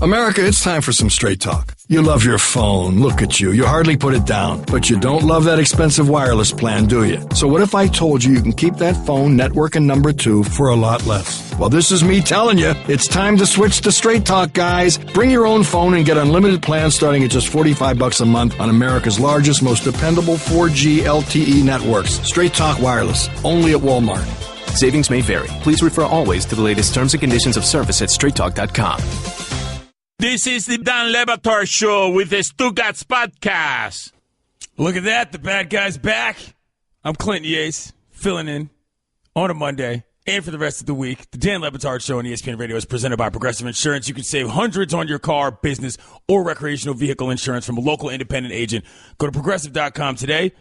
America, it's time for some straight talk. You love your phone. Look at you. You hardly put it down. But you don't love that expensive wireless plan, do you? So what if I told you can keep that phone network and number 2 for a lot less? Well, this is me telling you. It's time to switch to Straight Talk, guys. Bring your own phone and get unlimited plans starting at just $45 a month on America's largest, most dependable 4G LTE networks. Straight Talk Wireless. Only at Walmart. Savings may vary. Please refer always to the latest terms and conditions of service at straighttalk.com. This is the Dan LeBatard Show with the Stugotz podcast. Look at that. The bad guy's back. I'm Clinton Yates, filling in on a Monday and for the rest of the week. The Dan LeBatard Show on ESPN Radio is presented by Progressive Insurance. You can save hundreds on your car, business, or recreational vehicle insurance from a local independent agent. Go to Progressive.com today.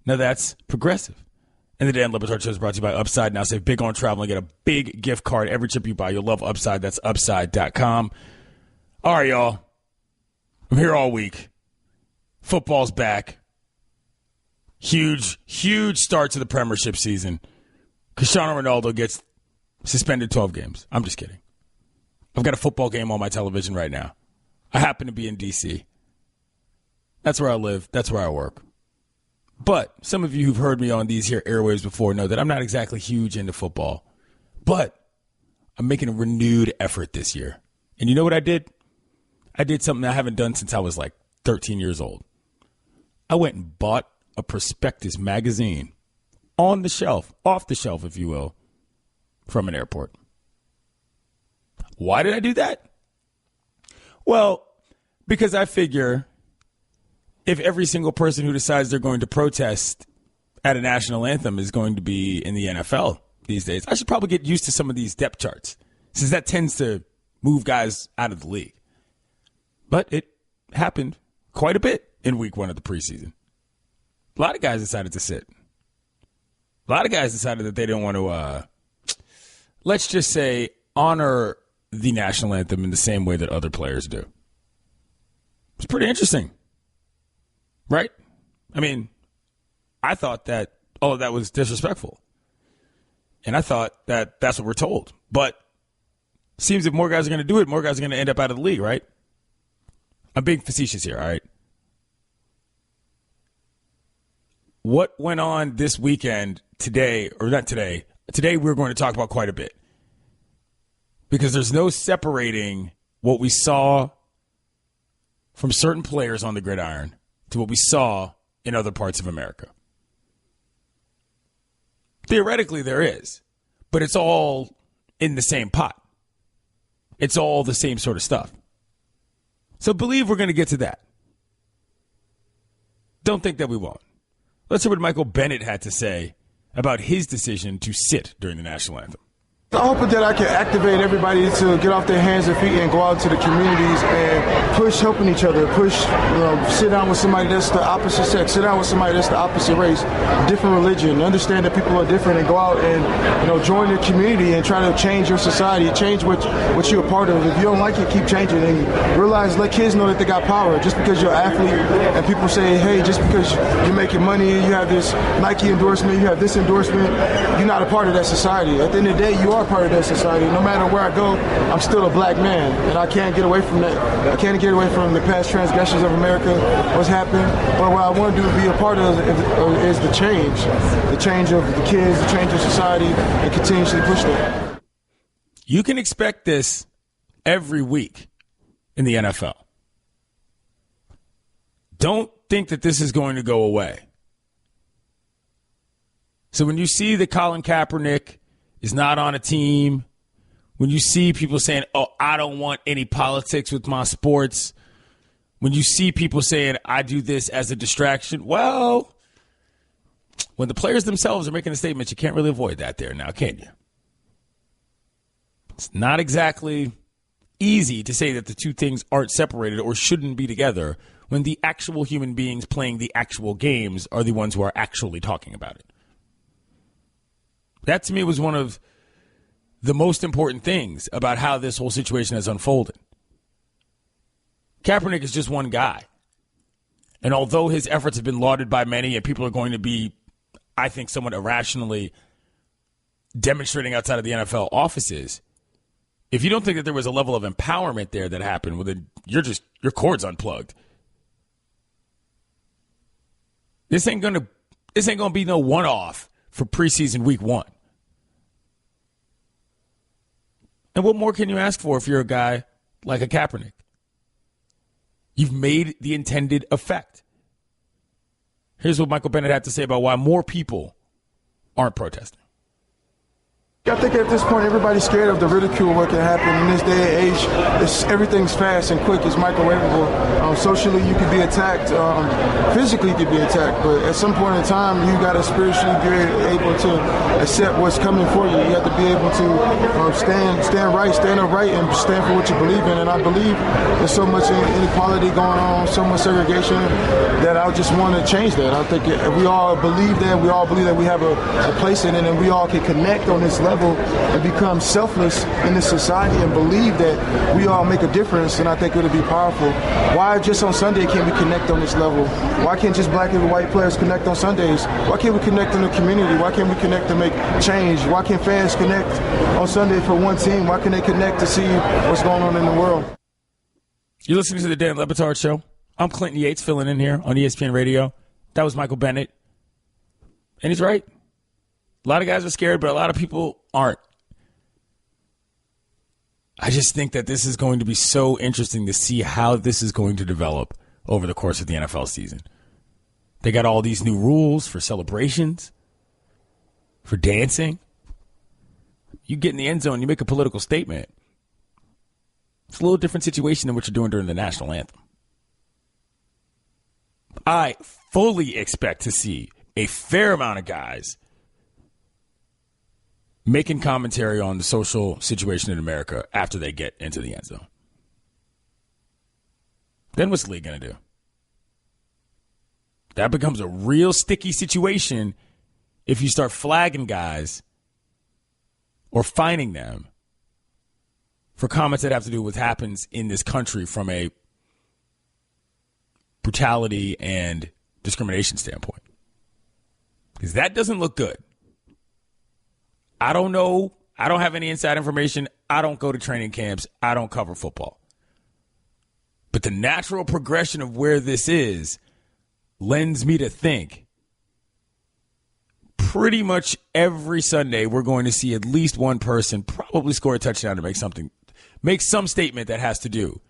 Now that's Progressive. And the Dan LeBatard Show is brought to you by Upside. Now save big on travel and get a big gift card every trip you buy. You'll love Upside. That's Upside.com. All right, y'all. I'm here all week. Football's back. Huge, huge start to the Premiership season. Cristiano Ronaldo gets suspended 12 games. I'm just kidding. I've got a football game on my television right now. I happen to be in D.C. That's where I live. That's where I work. But some of you who've heard me on these here airwaves before know that I'm not exactly huge into football. But I'm making a renewed effort this year. And you know what I did? I did something I haven't done since I was like 13 years old. I went and bought a prospectus magazine on the shelf, off the shelf, if you will, from an airport. Why did I do that? Well, because I figure if every single person who decides they're going to protest at a national anthem is going to be in the NFL these days, I should probably get used to some of these depth charts, since that tends to move guys out of the league. But it happened quite a bit in week 1 of the preseason. A lot of guys decided to sit. A lot of guys decided that they didn't want to, let's just say, honor the national anthem in the same way that other players do. It's pretty interesting. Right? I mean, I thought that all of that was disrespectful. And I thought that that's what we're told. But seems if more guys are going to do it, more guys are going to end up out of the league, right? I'm being facetious here, all right? What went on this weekend today, or not today, today we're going to talk about quite a bit. Because there's no separating what we saw from certain players on the gridiron to what we saw in other parts of America. Theoretically, there is, but it's all in the same pot. It's all the same sort of stuff. So believe we're going to get to that. Don't think that we won't. Let's hear what Michael Bennett had to say about his decision to sit during the national anthem. I hope that I can activate everybody to get off their hands and feet and go out to the communities and push helping each other, sit down with somebody that's the opposite sex, sit down with somebody that's the opposite race, different religion, understand that people are different and go out and, join the community and try to change your society, change what you're a part of. If you don't like it, keep changing and realize, let kids know that they got power. Just because you're an athlete and people say, hey, just because you're making money, you have this Nike endorsement, you have this endorsement, you're not a part of that society. At the end of the day, you are part of that society. No matter where I go, I'm still a black man, and I can't get away from that. I can't get away from the past transgressions of America, what's happened. But what I want to do to be a part of is the change of the kids, the change of society, and continuously push that. You can expect this every week in the NFL. Don't think that this is going to go away. So when you see that Colin Kaepernick is not on a team, when you see people saying, oh, I don't want any politics with my sports, when you see people saying, I do this as a distraction, well, when the players themselves are making a statement, you can't really avoid that there now, can you? It's not exactly easy to say that the two things aren't separated or shouldn't be together when the actual human beings playing the actual games are the ones who are actually talking about it. That, to me, was one of the most important things about how this whole situation has unfolded. Kaepernick is just one guy. And although his efforts have been lauded by many and people are going to be, I think, somewhat irrationally demonstrating outside of the NFL offices, If you don't think that there was a level of empowerment there that happened, well, then your cord's unplugged. This ain't gonna be no one-off for preseason week 1. And what more can you ask for if you're a guy like a Kaepernick? You've made the intended effect. Here's what Michael Bennett had to say about why more people aren't protesting. I think at this point, everybody's scared of the ridicule, what can happen in this day and age. Everything's fast and quick. It's microwavable. Socially, you could be attacked. Physically, you could be attacked. But at some point in time, you got to spiritually be able to accept what's coming for you. You have to be able to stand upright, and stand for what you believe in. And I believe there's so much inequality going on, so much segregation, that I just want to change that. I think if we all believe that, we have a place in it, and we all can connect on this level and become selfless in this society and believe that we all make a difference, and I think it'll be powerful. Why just on Sunday can't we connect on this level? Why can't just black and white players connect on Sundays? Why can't we connect in the community? Why can't we connect to make change? Why can't fans connect on Sunday for one team? Why can't they connect to see what's going on in the world? You're listening to the Dan LeBatard Show. I'm Clinton Yates filling in here on ESPN Radio. That was Michael Bennett. And he's right. A lot of guys are scared, but a lot of people aren't. I just think that this is going to be so interesting to see how this is going to develop over the course of the NFL season. They got all these new rules for celebrations, for dancing. You get in the end zone, you make a political statement. It's a little different situation than what you're doing during the national anthem. I fully expect to see a fair amount of guys making commentary on the social situation in America after they get into the end zone. Then what's the league going to do? That becomes a real sticky situation if you start flagging guys or fining them for comments that have to do with what happens in this country from a brutality and discrimination standpoint. Because that doesn't look good. I don't know. I don't have any inside information. I don't go to training camps. I don't cover football. But the natural progression of where this is lends me to think pretty much every Sunday we're going to see at least one person probably score a touchdown to make some statement that has to do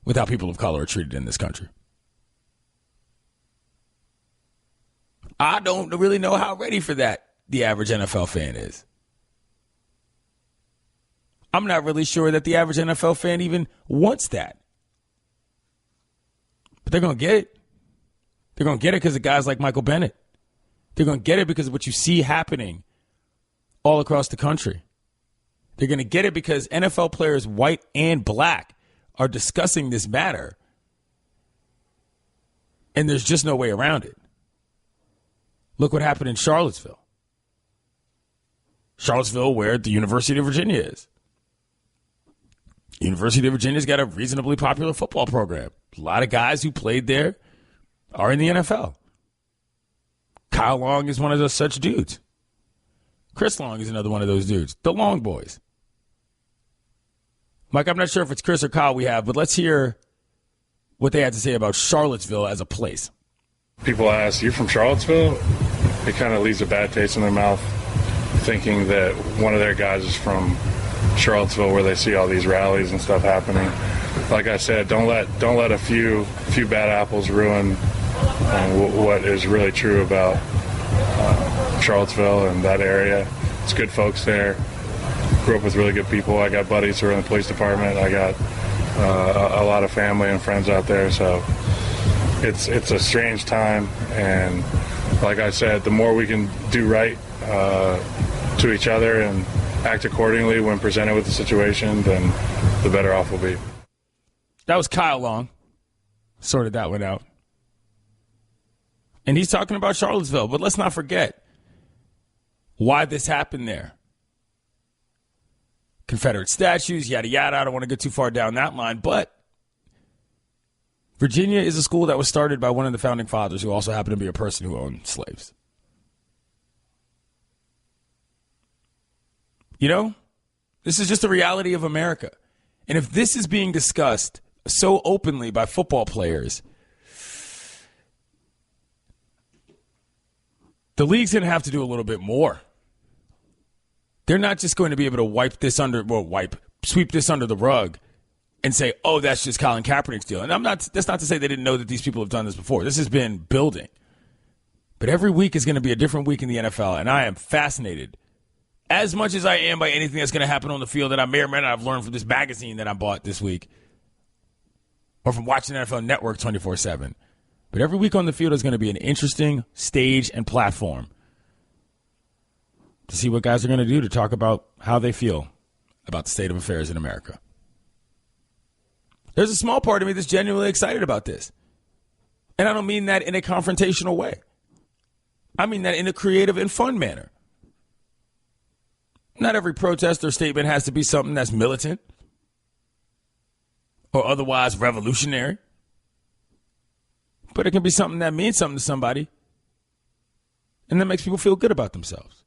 with how people of color are treated in this country. I don't really know how ready for that the average NFL fan is. I'm not really sure that the average NFL fan even wants that. But they're going to get it. They're going to get it because of guys like Michael Bennett. They're going to get it because of what you see happening all across the country. They're going to get it because NFL players, white and black, are discussing this matter. And there's just no way around it. Look what happened in Charlottesville. Charlottesville, where the University of Virginia is. University of Virginia's got a reasonably popular football program. A lot of guys who played there are in the NFL. Kyle Long is one of those such dudes. Chris Long is another one of those dudes. The Long boys. Mike, I'm not sure if it's Chris or Kyle we have, but let's hear what they had to say about Charlottesville as a place. People ask, "You're from Charlottesville?" It kind of leaves a bad taste in their mouth, thinking that one of their guys is from Charlottesville, where they see all these rallies and stuff happening. Like I said, don't let a few bad apples ruin what is really true about Charlottesville and that area. It's good folks there. Grew up with really good people. I got buddies who are in the police department. I got a lot of family and friends out there. So it's a strange time. And like I said, the more we can do right to each other and act accordingly when presented with the situation, then the better off we'll be. That was Kyle Long. Sorted that one out. And he's talking about Charlottesville, but let's not forget why this happened there. Confederate statues, yada, yada. I don't want to get too far down that line, but Virginia is a school that was started by one of the founding fathers who also happened to be a person who owned slaves. You know, This is just the reality of America. And if this is being discussed so openly by football players, the league's going to have to do a little bit more. They're not just going to be able to sweep this under the rug and say, oh, that's just Colin Kaepernick's deal. And that's not to say they didn't know that these people have done this before. This has been building. But every week is going to be a different week in the NFL, and I am fascinated, as much as I am by anything that's going to happen on the field that I may or may not have learned from this magazine that I bought this week or from watching NFL Network 24/7. But every week on the field is going to be an interesting stage and platform to see what guys are going to do to talk about how they feel about the state of affairs in America. There's a small part of me that's genuinely excited about this. And I don't mean that in a confrontational way. I mean that in a creative and fun manner. Not every protest or statement has to be something that's militant or otherwise revolutionary. But it can be something that means something to somebody and that makes people feel good about themselves.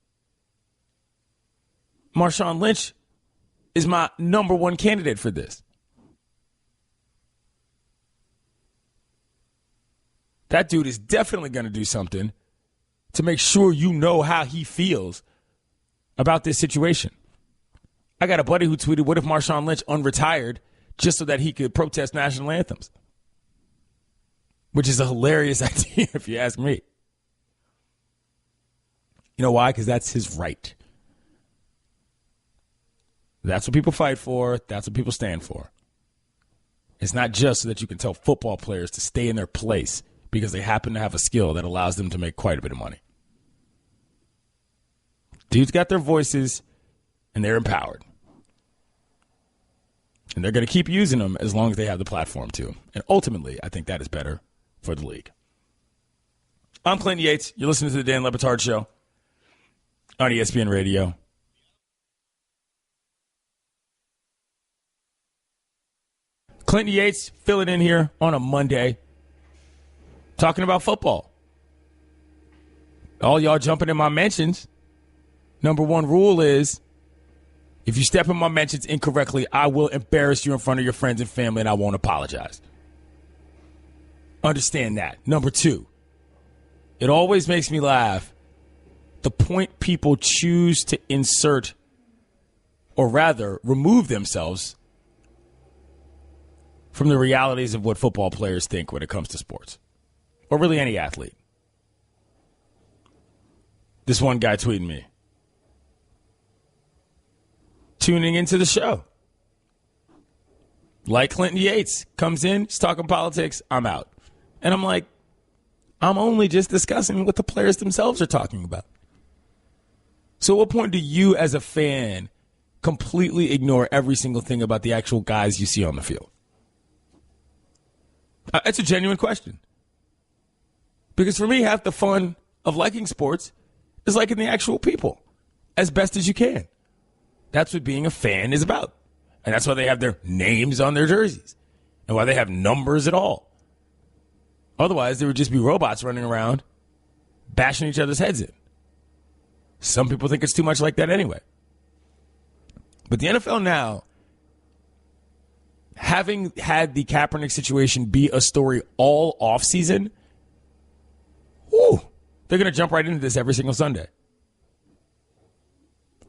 Marshawn Lynch is my number one candidate for this. That dude is definitely going to do something to make sure you know how he feels about this situation. I got a buddy who tweeted, what if Marshawn Lynch unretired just so that he could protest national anthems? Which is a hilarious idea if you ask me. You know why? Because that's his right. That's what people fight for. That's what people stand for. It's not just so that you can tell football players to stay in their place because they happen to have a skill that allows them to make quite a bit of money. Dudes got their voices, and they're empowered. And they're going to keep using them as long as they have the platform to. And ultimately, I think that is better for the league. I'm Clinton Yates. You're listening to the Dan LeBatard Show on ESPN Radio. Clinton Yates filling in here on a Monday, talking about football. All y'all jumping in my mentions. Number one rule is, if you step in my mentions incorrectly, I will embarrass you in front of your friends and family, and I won't apologize. Understand that. Number two, it always makes me laugh the point people choose to insert, or rather remove themselves from the realities of what football players think when it comes to sports, or really any athlete. This one guy tweeted me, tuning into the show. Like Clinton Yates comes in, he's talking politics, I'm out. And I'm like, I'm only just discussing what the players themselves are talking about. So at what point do you as a fan completely ignore every single thing about the actual guys you see on the field? It's a genuine question. Because for me, half the fun of liking sports is liking the actual people as best as you can. That's what being a fan is about. And that's why they have their names on their jerseys and why they have numbers at all. Otherwise, there would just be robots running around bashing each other's heads in. Some people think it's too much like that anyway. But the NFL now, having had the Kaepernick situation be a story all offseason, they're going to jump right into this every single Sunday.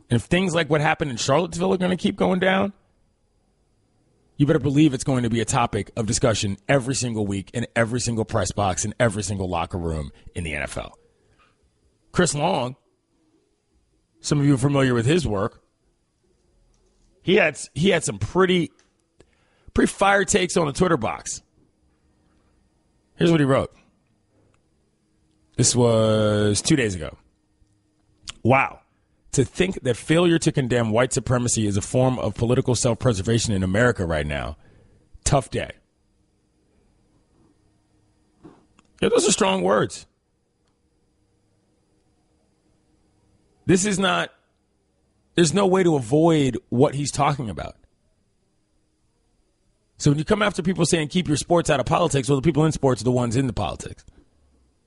And if things like what happened in Charlottesville are going to keep going down, you better believe it's going to be a topic of discussion every single week in every single press box in every single locker room in the NFL. Chris Long, some of you are familiar with his work. He had some pretty fire takes on the Twitter box. Here's what he wrote. This was 2 days ago. Wow. To think that failure to condemn white supremacy is a form of political self-preservation in America right now. Tough day. Yeah, those are strong words. This is not, there's no way to avoid what he's talking about. So when you come after people saying keep your sports out of politics, well, the people in sports are the ones in the politics.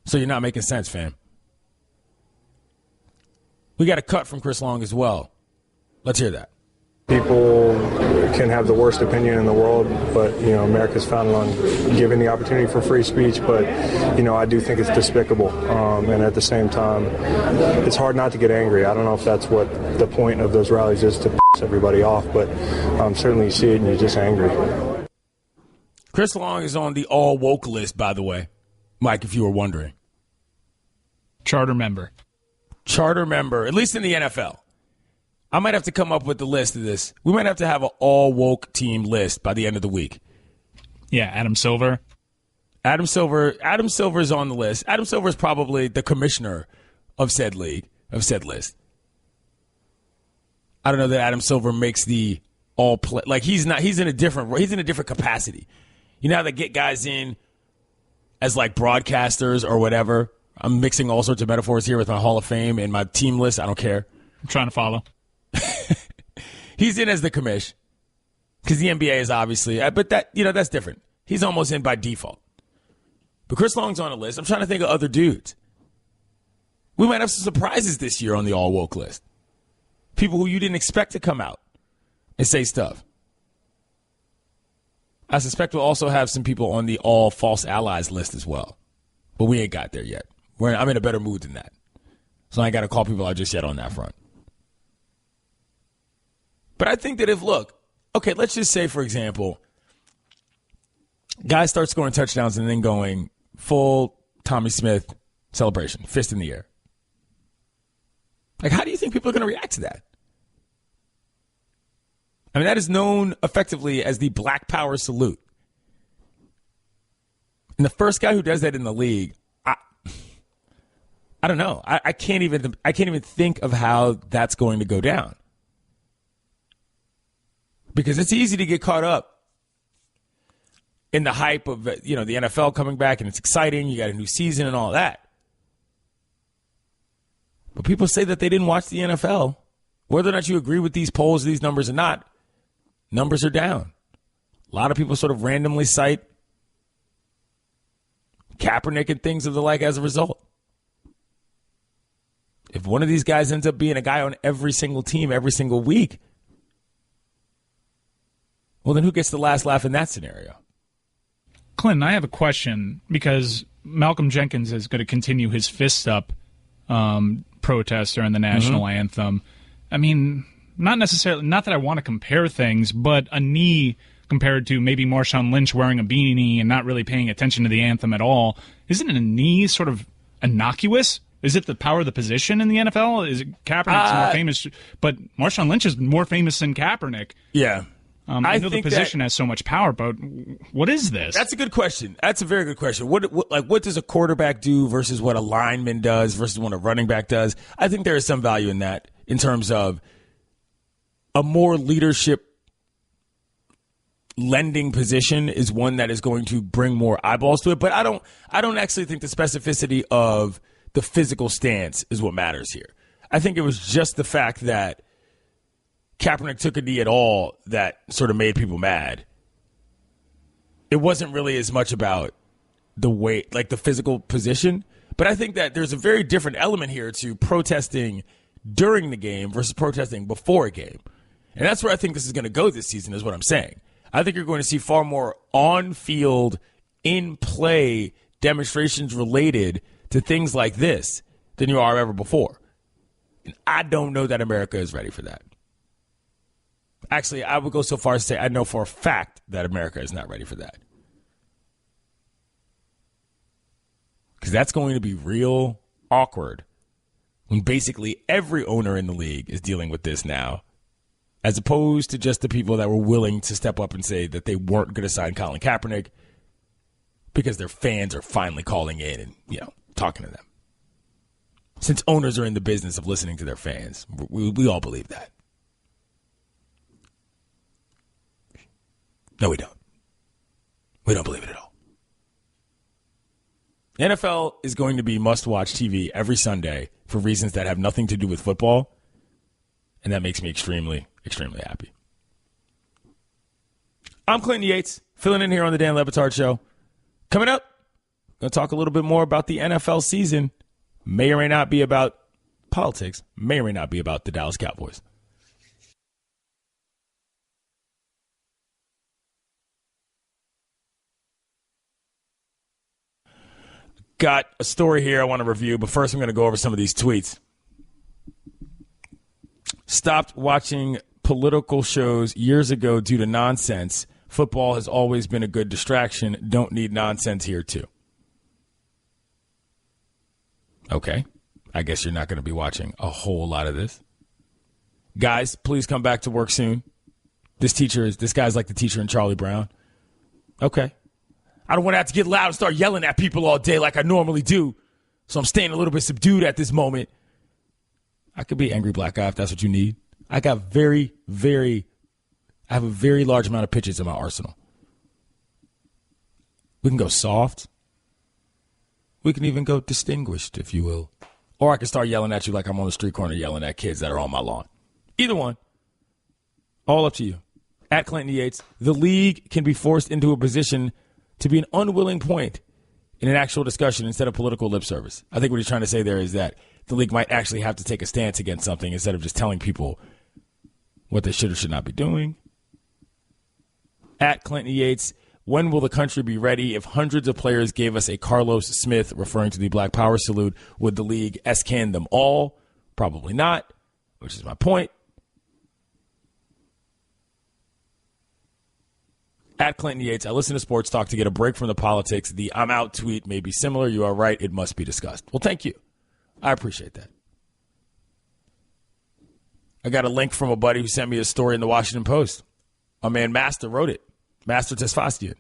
So you're not making sense, fam. We got a cut from Chris Long as well. Let's hear that. People can have the worst opinion in the world, but, America's founded on giving the opportunity for free speech. But, I do think it's despicable. And at the same time, it's hard not to get angry. I don't know if that's what the point of those rallies is, to piss everybody off, but certainly you see it and you're just angry. Chris Long is on the all woke list, by the way, Mike, if you were wondering. Charter member, at least in the NFL. I might have to come up with the list of this. We might have to have an all-woke team list by the end of the week. Yeah, Adam Silver. Adam Silver's on the list. Adam Silver is probably the commissioner of said league, of said list. I don't know that Adam Silver makes the all-play. Like, he's in a different capacity. You know how they get guys in as, like, broadcasters or whatever? I'm mixing all sorts of metaphors here with my Hall of Fame and my team list. I don't care. I'm trying to follow. He's in as the commish because the NBA is obviously, but that's different. He's almost in by default. But Chris Long's on the list. I'm trying to think of other dudes. We might have some surprises this year on the all woke list. People who you didn't expect to come out and say stuff. I suspect we'll also have some people on the all false allies list as well. But we ain't got there yet. I'm in a better mood than that. So I ain't got to call people out just yet on that front. But I think that let's just say, for example, guys start scoring touchdowns and then going full Tommy Smith celebration, fist in the air. Like, how do you think people are going to react to that? I mean, that is known effectively as the Black Power salute. And the first guy who does that in the league, I don't know. I can't even think of how that's going to go down. Because it's easy to get caught up in the hype of, the NFL coming back and it's exciting. You got a new season and all that. But people say that they didn't watch the NFL. Whether or not you agree with these polls, these numbers or not, numbers are down. A lot of people sort of randomly cite Kaepernick and things of the like as a result. If one of these guys ends up being a guy on every single team every single week, well, then who gets the last laugh in that scenario? Clinton, I have a question because Malcolm Jenkins is going to continue his fist up protest during the national anthem. I mean, not that I want to compare things, but a knee compared to maybe Marshawn Lynch wearing a beanie and not really paying attention to the anthem at all, isn't a knee sort of innocuous? Is it the power of the position in the NFL? Is it Kaepernick's more famous, but Marshawn Lynch is more famous than Kaepernick? Yeah. I know the position has so much power, but what is this? That's a good question. That's a very good question. What does a quarterback do versus what a lineman does versus what a running back does? I think there is some value in that in terms of a more leadership lending position is one that is going to bring more eyeballs to it. But I don't actually think the specificity of the physical stance is what matters here. I think it was just the fact that Kaepernick took a knee at all that sort of made people mad. It wasn't really as much about the weight, like the physical position. But I think that there's a very different element here to protesting during the game versus protesting before a game. And that's where I think this is going to go this season, is what I'm saying. I think you're going to see far more on-field, in-play demonstrations related to things like this than you are ever before. And I don't know that America is ready for that. Actually, I would go so far as to say I know for a fact that America is not ready for that. Because that's going to be real awkward when basically every owner in the league is dealing with this now, as opposed to just the people that were willing to step up and say that they weren't going to sign Colin Kaepernick because their fans are finally calling in and, talking to them. Since owners are in the business of listening to their fans, we all believe that. No, we don't. We don't believe it at all. The NFL is going to be must-watch TV every Sunday for reasons that have nothing to do with football, and that makes me extremely, extremely happy. I'm Clinton Yates, filling in here on the Dan LeBatard Show. Coming up, going to talk a little bit more about the NFL season. May or may not be about politics. May or may not be about the Dallas Cowboys. Got a story here I want to review, but first I'm going to go over some of these tweets. Stopped watching political shows years ago due to nonsense. Football has always been a good distraction. Don't need nonsense here, too. Okay. I guess you're not going to be watching a whole lot of this. Guys, please come back to work soon. This guy's like the teacher in Charlie Brown. Okay. I don't want to have to get loud and start yelling at people all day like I normally do. So I'm staying a little bit subdued at this moment. I could be angry black guy if that's what you need. I have a very large amount of pitches in my arsenal. We can go soft. We can even go distinguished, if you will. Or I can start yelling at you like I'm on the street corner yelling at kids that are on my lawn. Either one. All up to you. At Clinton Yates, the league can be forced into a position to be an unwilling point in an actual discussion instead of political lip service. I think what he's trying to say there is that the league might actually have to take a stance against something instead of just telling people what they should or should not be doing. At Clinton Yates, when will the country be ready? If hundreds of players gave us a Carlos Smith, referring to the Black Power salute, would the league S-can them all? Probably not, which is my point. At Clinton Yates, I listen to sports talk to get a break from the politics. The I'm out tweet may be similar. You are right. It must be discussed. Well, thank you. I appreciate that. I got a link from a buddy who sent me a story in the Washington Post. My man Master wrote it. Master Tesfastian.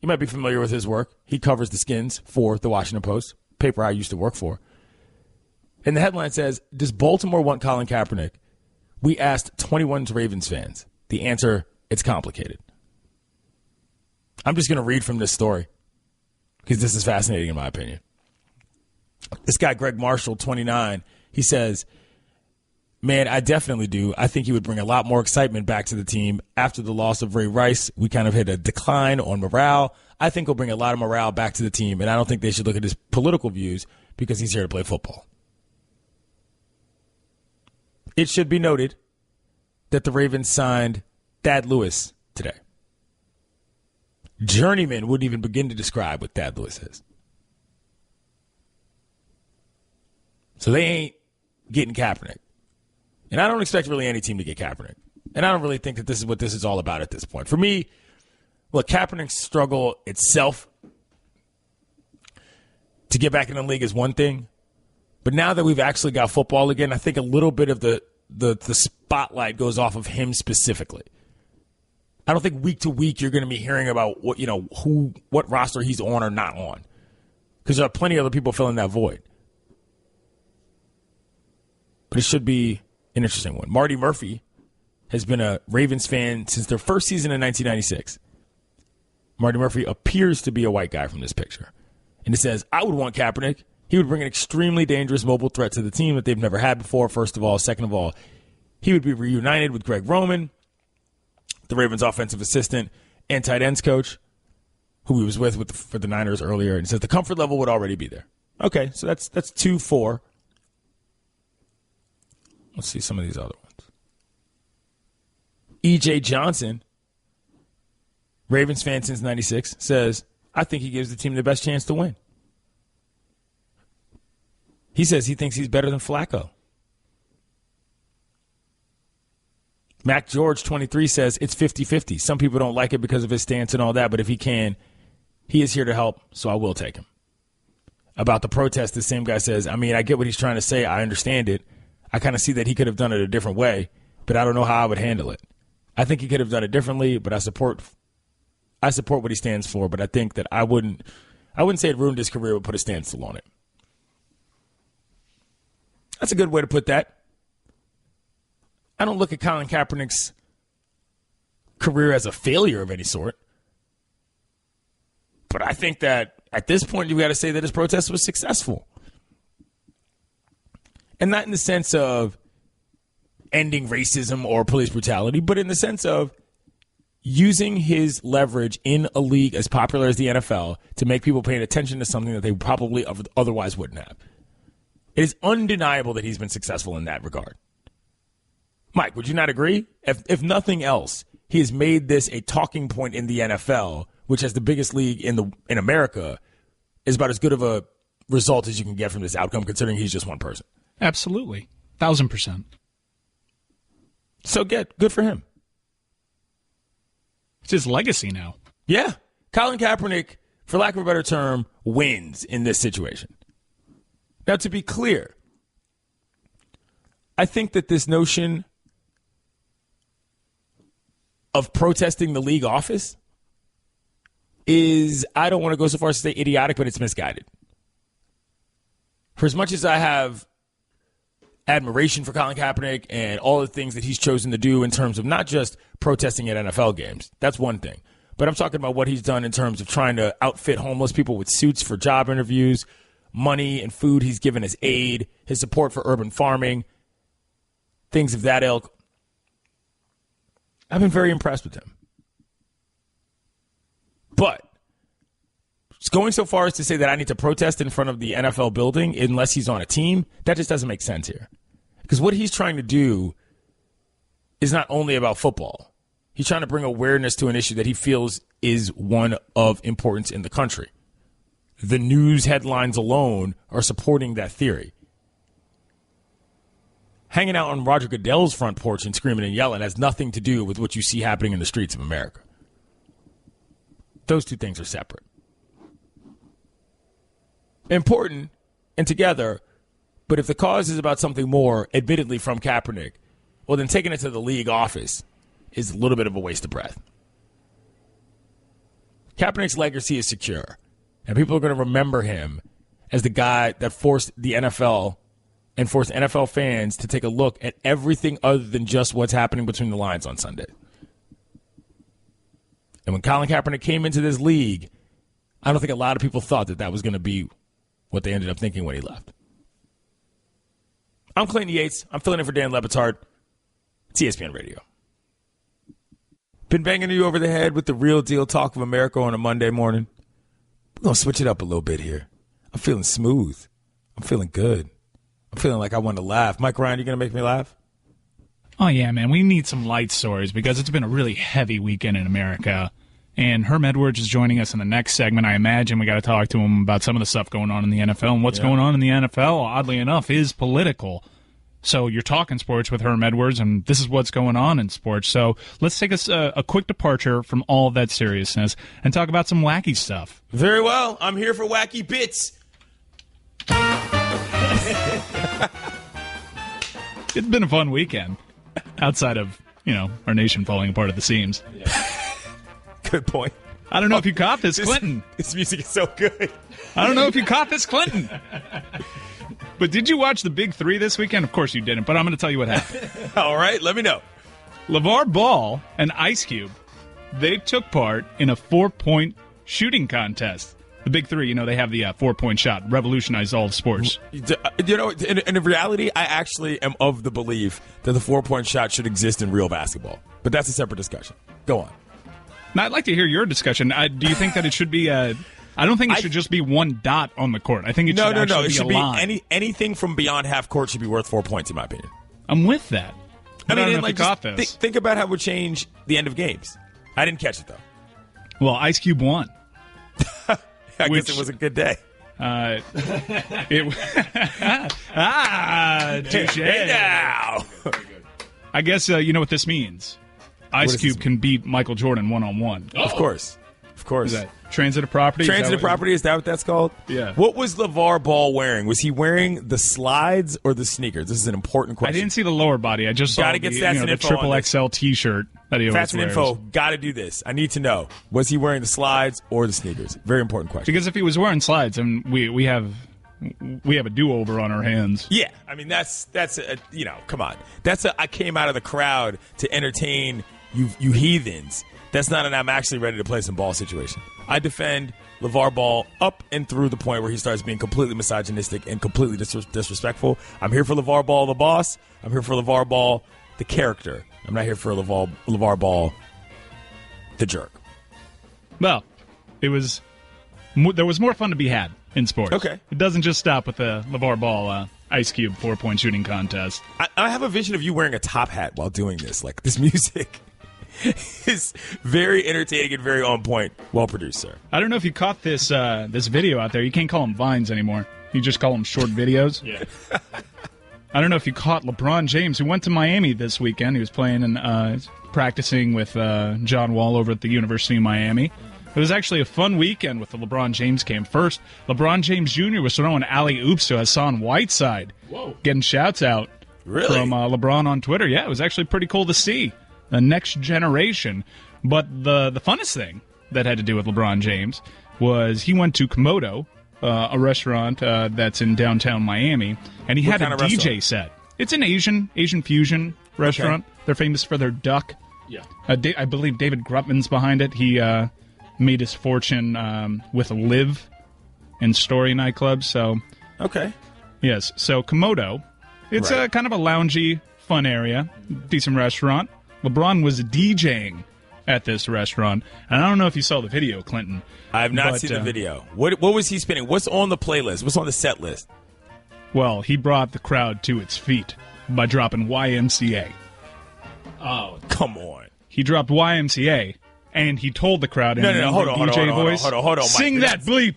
You might be familiar with his work. He covers the skins for the Washington Post, paper I used to work for. And the headline says, does Baltimore want Colin Kaepernick? We asked 21 Ravens fans. The answer, it's complicated. I'm just going to read from this story because this is fascinating in my opinion. This guy, Greg Marshall, 29, he says, man, I definitely do. I think he would bring a lot more excitement back to the team. After the loss of Ray Rice, we kind of hit a decline on morale. I think he'll bring a lot of morale back to the team, and I don't think they should look at his political views because he's here to play football. It should be noted that the Ravens signed Thad Lewis today. Journeyman wouldn't even begin to describe what Thad Lewis is. So they ain't getting Kaepernick. And I don't expect really any team to get Kaepernick. And I don't really think that this is what this is all about at this point. For me, look, Kaepernick's struggle itself to get back in the league is one thing. But now that we've actually got football again, I think a little bit of the spotlight goes off of him specifically. I don't think week to week you're going to be hearing about what roster he's on or not on, because there are plenty of other people filling that void. But it should be an interesting one. Marty Murphy has been a Ravens fan since their first season in 1996. Marty Murphy appears to be a white guy from this picture. And it says, I would want Kaepernick. He would bring an extremely dangerous mobile threat to the team that they've never had before, first of all. Second of all, he would be reunited with Greg Roman, the Ravens offensive assistant and tight ends coach, who he was with for the Niners earlier. And it says the comfort level would already be there. Okay, so that's 2-4. Let's see some of these other ones. E.J. Johnson, Ravens fan since 96, says, I think he gives the team the best chance to win. He says he thinks he's better than Flacco. Mac George, 23, says it's 50-50. Some people don't like it because of his stance and all that, but if he can, he is here to help, so I will take him. About the protest, the same guy says, I mean, I get what he's trying to say. I understand it. I kind of see that he could have done it a different way, but I don't know how I would handle it. I think he could have done it differently, but I support what he stands for, but I think that I wouldn't say it ruined his career, but put a standstill on it. That's a good way to put that. I don't look at Colin Kaepernick's career as a failure of any sort. But I think that at this point, you've got to say that his protest was successful. And not in the sense of ending racism or police brutality, but in the sense of using his leverage in a league as popular as the NFL to make people paying attention to something that they probably otherwise wouldn't have. It is undeniable that he's been successful in that regard. Mike, would you not agree? If nothing else, he has made this a talking point in the NFL, which has the biggest league in America, is about as good of a result as you can get from this outcome, considering he's just one person. Absolutely. 1,000%. So good for him. It's his legacy now. Yeah. Colin Kaepernick, for lack of a better term, wins in this situation. Now, to be clear, I think that this notion of protesting the league office is, I don't want to go so far as to say idiotic, but it's misguided. For as much as I have admiration for Colin Kaepernick and all the things that he's chosen to do in terms of not just protesting at NFL games, that's one thing. But I'm talking about what he's done in terms of trying to outfit homeless people with suits for job interviews, money and food he's given as aid, his support for urban farming, things of that ilk. I've been very impressed with him. But going so far as to say that I need to protest in front of the NFL building unless he's on a team, that just doesn't make sense here. Because what he's trying to do is not only about football. He's trying to bring awareness to an issue that he feels is one of importance in the country. The news headlines alone are supporting that theory. Hanging out on Roger Goodell's front porch and screaming and yelling has nothing to do with what you see happening in the streets of America. Those two things are separate. Important and together, but if the cause is about something more, admittedly from Kaepernick, well, then taking it to the league office is a little bit of a waste of breath. Kaepernick's legacy is secure, and people are going to remember him as the guy that forced the NFL and forced NFL fans to take a look at everything other than just what's happening between the lines on Sunday. And when Colin Kaepernick came into this league, I don't think a lot of people thought that that was going to be what they ended up thinking when he left. I'm Clinton Yates. I'm filling in for Dan LeBatard. It's ESPN Radio. Been banging you over the head with the real deal talk of America on a Monday morning. We're going to switch it up a little bit here. I'm feeling smooth. I'm feeling good. I'm feeling like I want to laugh. Mike Ryan, you going to make me laugh? Oh, yeah, man. We need some light stories because it's been a really heavy weekend in America. And Herman Edwards is joining us in the next segment. I imagine we got to talk to him about some of the stuff going on in the NFL. And what's going on in the NFL, oddly enough, is political. So you're talking sports with Herman Edwards, and this is what's going on in sports. So let's take a quick departure from all of that seriousness and talk about some wacky stuff. Very well. I'm here for wacky bits. It's been a fun weekend outside of, our nation falling apart at the seams. Good point. I don't know if you caught this, Clinton. This music is so good. I don't know if you caught this, Clinton. But did you watch the Big Three this weekend? Of course you didn't, but I'm going to tell you what happened. All right, let me know. LeVar Ball and Ice Cube, they took part in a 4-point shooting contest. The Big Three, they have the 4-point shot, revolutionized all of sports. In reality, I actually am of the belief that the 4-point shot should exist in real basketball. But that's a separate discussion. Go on. Now, I'd like to hear your discussion. Do you think that it should be I don't think it should just be one dot on the court. I think it should actually it should be a line. Anything from beyond half court should be worth 4 points, in my opinion. I'm with that. I don't know if you caught this. Think about how it would change the end of games. I didn't catch it, though. Well, Ice Cube won. I guess it was a good day. Touche. Hey now. I guess you know what this means. Ice Cube can beat Michael Jordan one-on-one. Of course. Is that transitive property? Transitive property, is that what that's called? Yeah. What was LeVar Ball wearing? Was he wearing the slides or the sneakers? This is an important question. I didn't see the lower body. I just saw the triple XL T-shirt that he always wears. Info. Got to do this. I need to know. Was he wearing the slides or the sneakers? Very important question. Because if he was wearing slides, and we have a do-over on our hands. Yeah. I mean, that's come on. I came out of the crowd to entertain you heathens. That's not an I'm actually ready to play some ball situation. I defend LeVar Ball up and through the point where he starts being completely misogynistic and completely disrespectful. I'm here for LeVar Ball, the boss. I'm here for LeVar Ball, the character. I'm not here for LeVar Ball, the jerk. Well, there was more fun to be had in sports. Okay. It doesn't just stop with the LeVar Ball Ice Cube 4-point shooting contest. I have a vision of you wearing a top hat while doing this, like this music. is very entertaining and very on point. Well produced, sir. I don't know if you caught this this video out there. You can't call them vines anymore. You just call them short videos. Yeah. I don't know if you caught LeBron James, who went to Miami this weekend. He was playing and practicing with John Wall over at the University of Miami. It was actually a fun weekend with the LeBron James game. First, LeBron James Jr. was throwing alley-oops to Hassan Whiteside. Whoa. Getting shouts out from LeBron on Twitter. Yeah, it was actually pretty cool to see. The next generation. But the funnest thing that had to do with LeBron James was he went to Komodo, a restaurant that's in downtown Miami, and he had a DJ set. It's an Asian fusion restaurant. Okay. They're famous for their duck. Yeah. I believe David Grutman's behind it. He made his fortune with Live and Story nightclubs. So, okay. Yes. So Komodo, it's a kind of a loungy, fun area, decent restaurant. LeBron was DJing at this restaurant, and I don't know if you saw the video, Clinton. I have not seen the video. What was he spinning? What's on the playlist? What's on the set list? Well, he brought the crowd to its feet by dropping YMCA. Oh, come on. He dropped YMCA, and he told the crowd in an hold on, sing Mike, that bleep.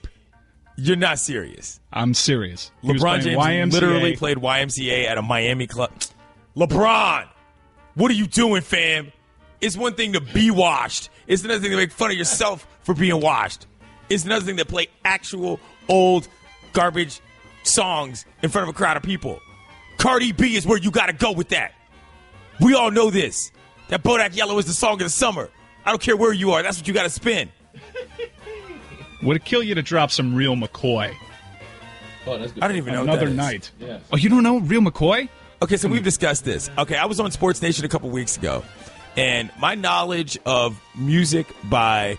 You're not serious. I'm serious. LeBron James YMCA. Literally played YMCA at a Miami club. LeBron, what are you doing, fam? It's one thing to be washed. It's another thing to make fun of yourself for being washed. It's another thing to play actual old garbage songs in front of a crowd of people. Cardi B is where you got to go with that. We all know this. That Bodak Yellow is the song of the summer. I don't care where you are. That's what you got to spin. Would it kill you to drop some Real McCoy? Oh, that's good. I don't even know Another what that night. Is. Yeah. Oh, you don't know Real McCoy? Okay, so we've discussed this. Okay, I was on Sports Nation a couple weeks ago, and my knowledge of music by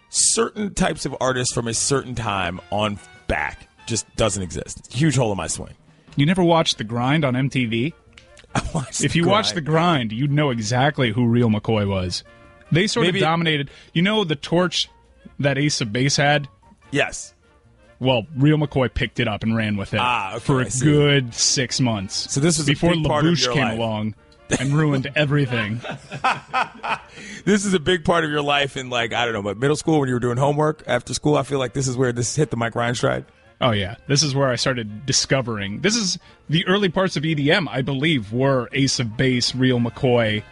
certain types of artists from a certain time on back just doesn't exist. It's a huge hole in my swing. You never watched The Grind on MTV? If you watched The Grind, you'd know exactly who Real McCoy was. They sort of dominated. You know the torch that Ace of Base had? Yes. Well, Real McCoy picked it up and ran with it for a good 6 months. So this was before a big part of LaBouche your came life. along and ruined everything. This is a big part of your life in, like, I don't know, but middle school when you were doing homework after school. I feel like this is where this hit the Mike Ryan stride. Oh, yeah. This is where I started discovering. This is the early parts of EDM, I believe, were Ace of Base, Real McCoy.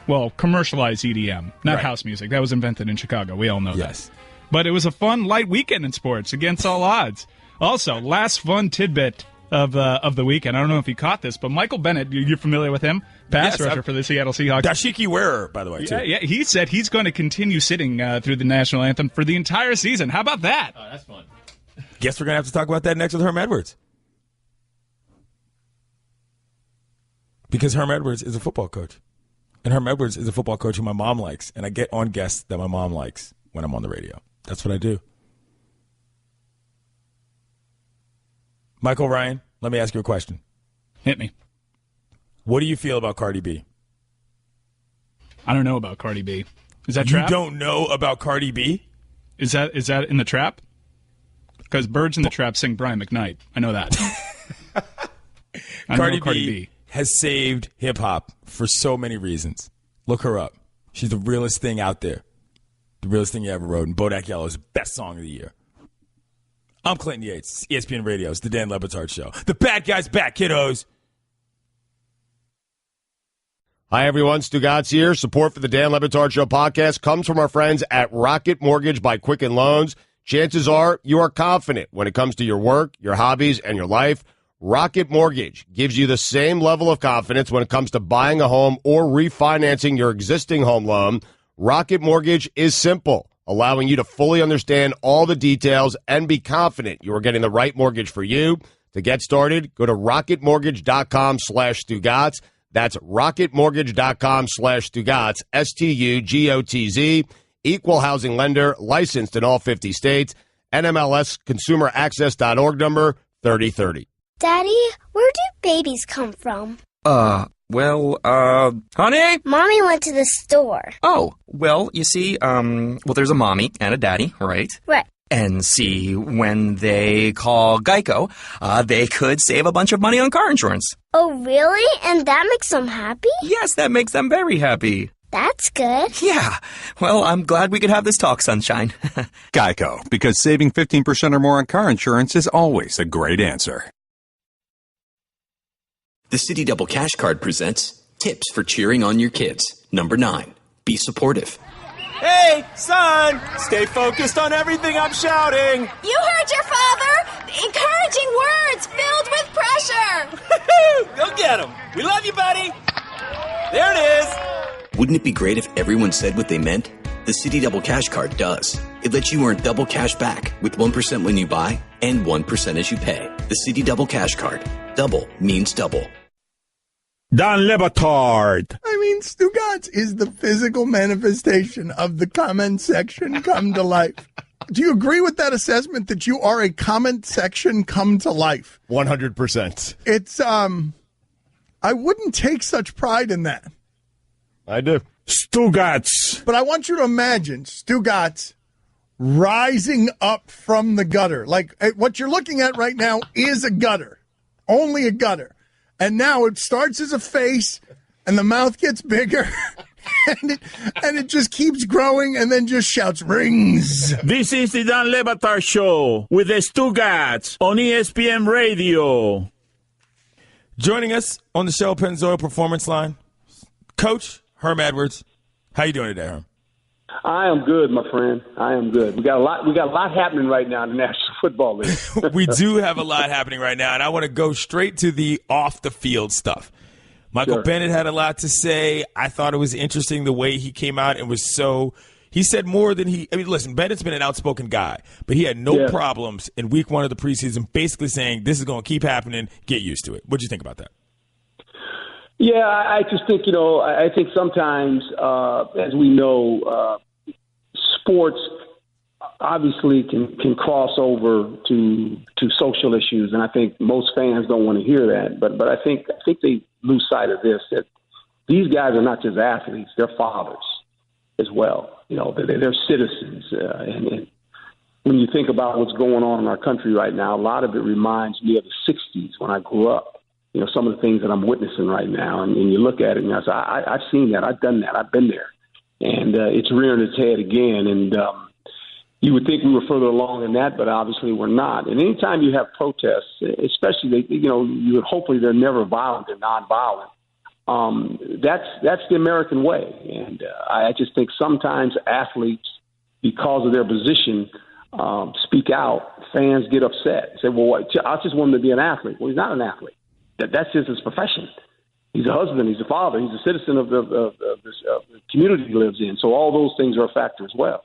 Well, commercialized EDM, not house music. That was invented in Chicago. We all know that. But it was a fun, light weekend in sports against all odds. Also, last fun tidbit of the weekend. I don't know if you caught this, but Michael Bennett, you're familiar with him? Pass rusher for the Seattle Seahawks. Dashiki wearer, by the way, too. Yeah, he said he's going to continue sitting through the national anthem for the entire season. How about that? Oh, that's fun. Guess we're going to have to talk about that next with Herman Edwards. Because Herman Edwards is a football coach. And Herman Edwards is a football coach who my mom likes. And I get on guests that my mom likes when I'm on the radio. That's what I do. Michael Ryan, let me ask you a question. Hit me. What do you feel about Cardi B? I don't know about Cardi B. Is that trap? You don't know about Cardi B? Is that in the trap? Because Birds in the Trap sing Brian McKnight. I know that. Cardi B has saved hip-hop for so many reasons. Look her up. She's the realest thing out there. The realest thing you ever wrote. And Bodak Yellow is the best song of the year. I'm Clinton Yates. ESPN Radio. It's the Dan LeBatard Show. The bad guy's back, kiddos. Hi, everyone. Stugotz here. Support for the Dan LeBatard Show podcast comes from our friends at Rocket Mortgage by Quicken Loans. Chances are you are confident when it comes to your work, your hobbies, and your life. Rocket Mortgage gives you the same level of confidence when it comes to buying a home or refinancing your existing home loan. Rocket Mortgage is simple, allowing you to fully understand all the details and be confident you are getting the right mortgage for you. To get started, go to rocketmortgage.com/Stugotz. That's rocketmortgage.com/Stugotz, STUGOTZ. Equal housing lender, licensed in all 50 states. NMLS consumeraccess.org number 3030. Daddy, where do babies come from? Honey? Mommy went to the store. Oh, well, you see, there's a mommy and a daddy, right? Right. And see, when they call Geico, they could save a bunch of money on car insurance. Oh, really? And that makes them happy? Yes, that makes them very happy. That's good. Yeah. Well, I'm glad we could have this talk, Sunshine. Geico, because saving 15% or more on car insurance is always a great answer. The Citi Double Cash Card presents Tips for Cheering on Your Kids. Number 9. Be supportive. Hey, son! Stay focused on everything I'm shouting! You heard your father! Encouraging words filled with pressure! Go get him! We love you, buddy! There it is! Wouldn't it be great if everyone said what they meant? The Citi Double Cash Card does. It lets you earn double cash back with 1% when you buy and 1% as you pay. The Citi Double Cash Card. Double means double. Dan LeBatard. I mean, Stugotz is the physical manifestation of the comment section come to life. Do you agree with that assessment that you are a comment section come to life? 100%. It's, I wouldn't take such pride in that. I do. Stugotz. But I want you to imagine Stugotz rising up from the gutter. Like, what you're looking at right now is a gutter. Only a gutter. And now it starts as a face, and the mouth gets bigger, and it just keeps growing, and then just shouts, rings. This is the Dan LeBatard Show with the Stugotz on ESPN Radio. Joining us on the show, Pennzoil Performance Line, Coach Herman Edwards. How you doing today, Herm? I am good, my friend. I am good. We got a lot happening right now in the National Football League. We do have a lot happening right now, and I want to go straight to the off-the-field stuff. Michael Bennett had a lot to say. I thought it was interesting the way he came out and was so – he said more than he – I mean, listen, Bennett's been an outspoken guy, but he had no problems in week 1 of the preseason basically saying this is going to keep happening, get used to it. What do you think about that? Yeah, I just think, I think sometimes, as we know, sports obviously can cross over to social issues, and I think most fans don't want to hear that. But I think they lose sight of this, that these guys are not just athletes; they're fathers as well. They're citizens, and when you think about what's going on in our country right now, a lot of it reminds me of the '60s when I grew up. Some of the things that I'm witnessing right now, and you look at it and I say, I've seen that, I've done that, I've been there, and it's rearing its head again. And you would think we were further along than that, but obviously we're not. And anytime you have protests, especially you would hopefully they're never violent, they're nonviolent. That's the American way, and I just think sometimes athletes, because of their position, speak out. Fans get upset, say, "Well, I just want him to be an athlete." Well, he's not an athlete. That's just his profession. He's a husband. He's a father. He's a citizen of the community he lives in. So all those things are a factor as well.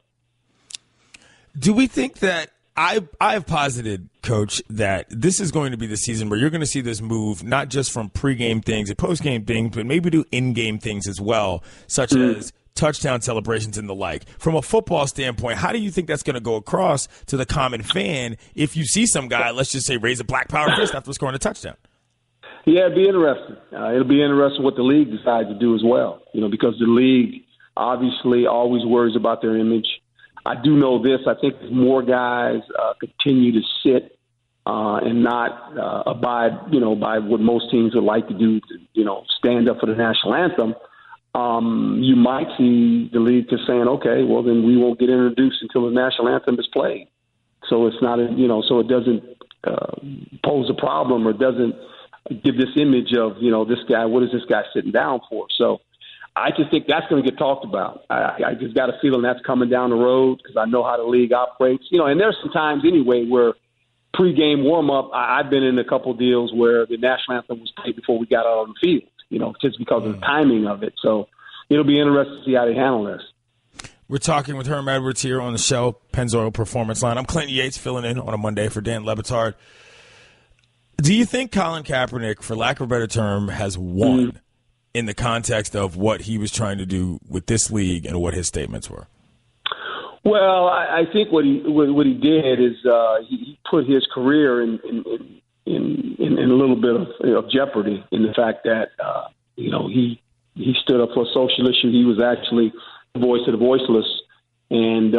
Do we think that I've posited, Coach, that this is going to be the season where you're going to see this move not just from pregame things and postgame things, but maybe do in-game things as well, such as touchdown celebrations and the like. From a football standpoint, how do you think that's going to go across to the common fan if you see some guy, let's just say, raise a black power fist after scoring a touchdown? Yeah, it'd be interesting. It'll be interesting what the league decides to do as well, because the league obviously always worries about their image. I do know this. I think if more guys continue to sit and not abide, by what most teams would like to do, stand up for the national anthem, you might see the league just saying, okay, well, then we won't get introduced until the national anthem is played. So it's not, so it doesn't pose a problem or doesn't give this image of, this guy, what is this guy sitting down for? So I just think that's going to get talked about. I just got a feeling that's coming down the road because I know how the league operates. And there's some times anyway where pregame warm-up, I've been in a couple deals where the national anthem was played before we got out on the field, just because of the timing of it. So it'll be interesting to see how they handle this. We're talking with Herman Edwards here on the show, Pennzoil Performance Line. I'm Clinton Yates, filling in on a Monday for Dan LeBatard. Do you think Colin Kaepernick, for lack of a better term, has won in the context of what he was trying to do with this league and what his statements were? Well, I think what he did is he put his career in a little bit of jeopardy in the fact that he stood up for a social issue. He was actually the voice of the voiceless, and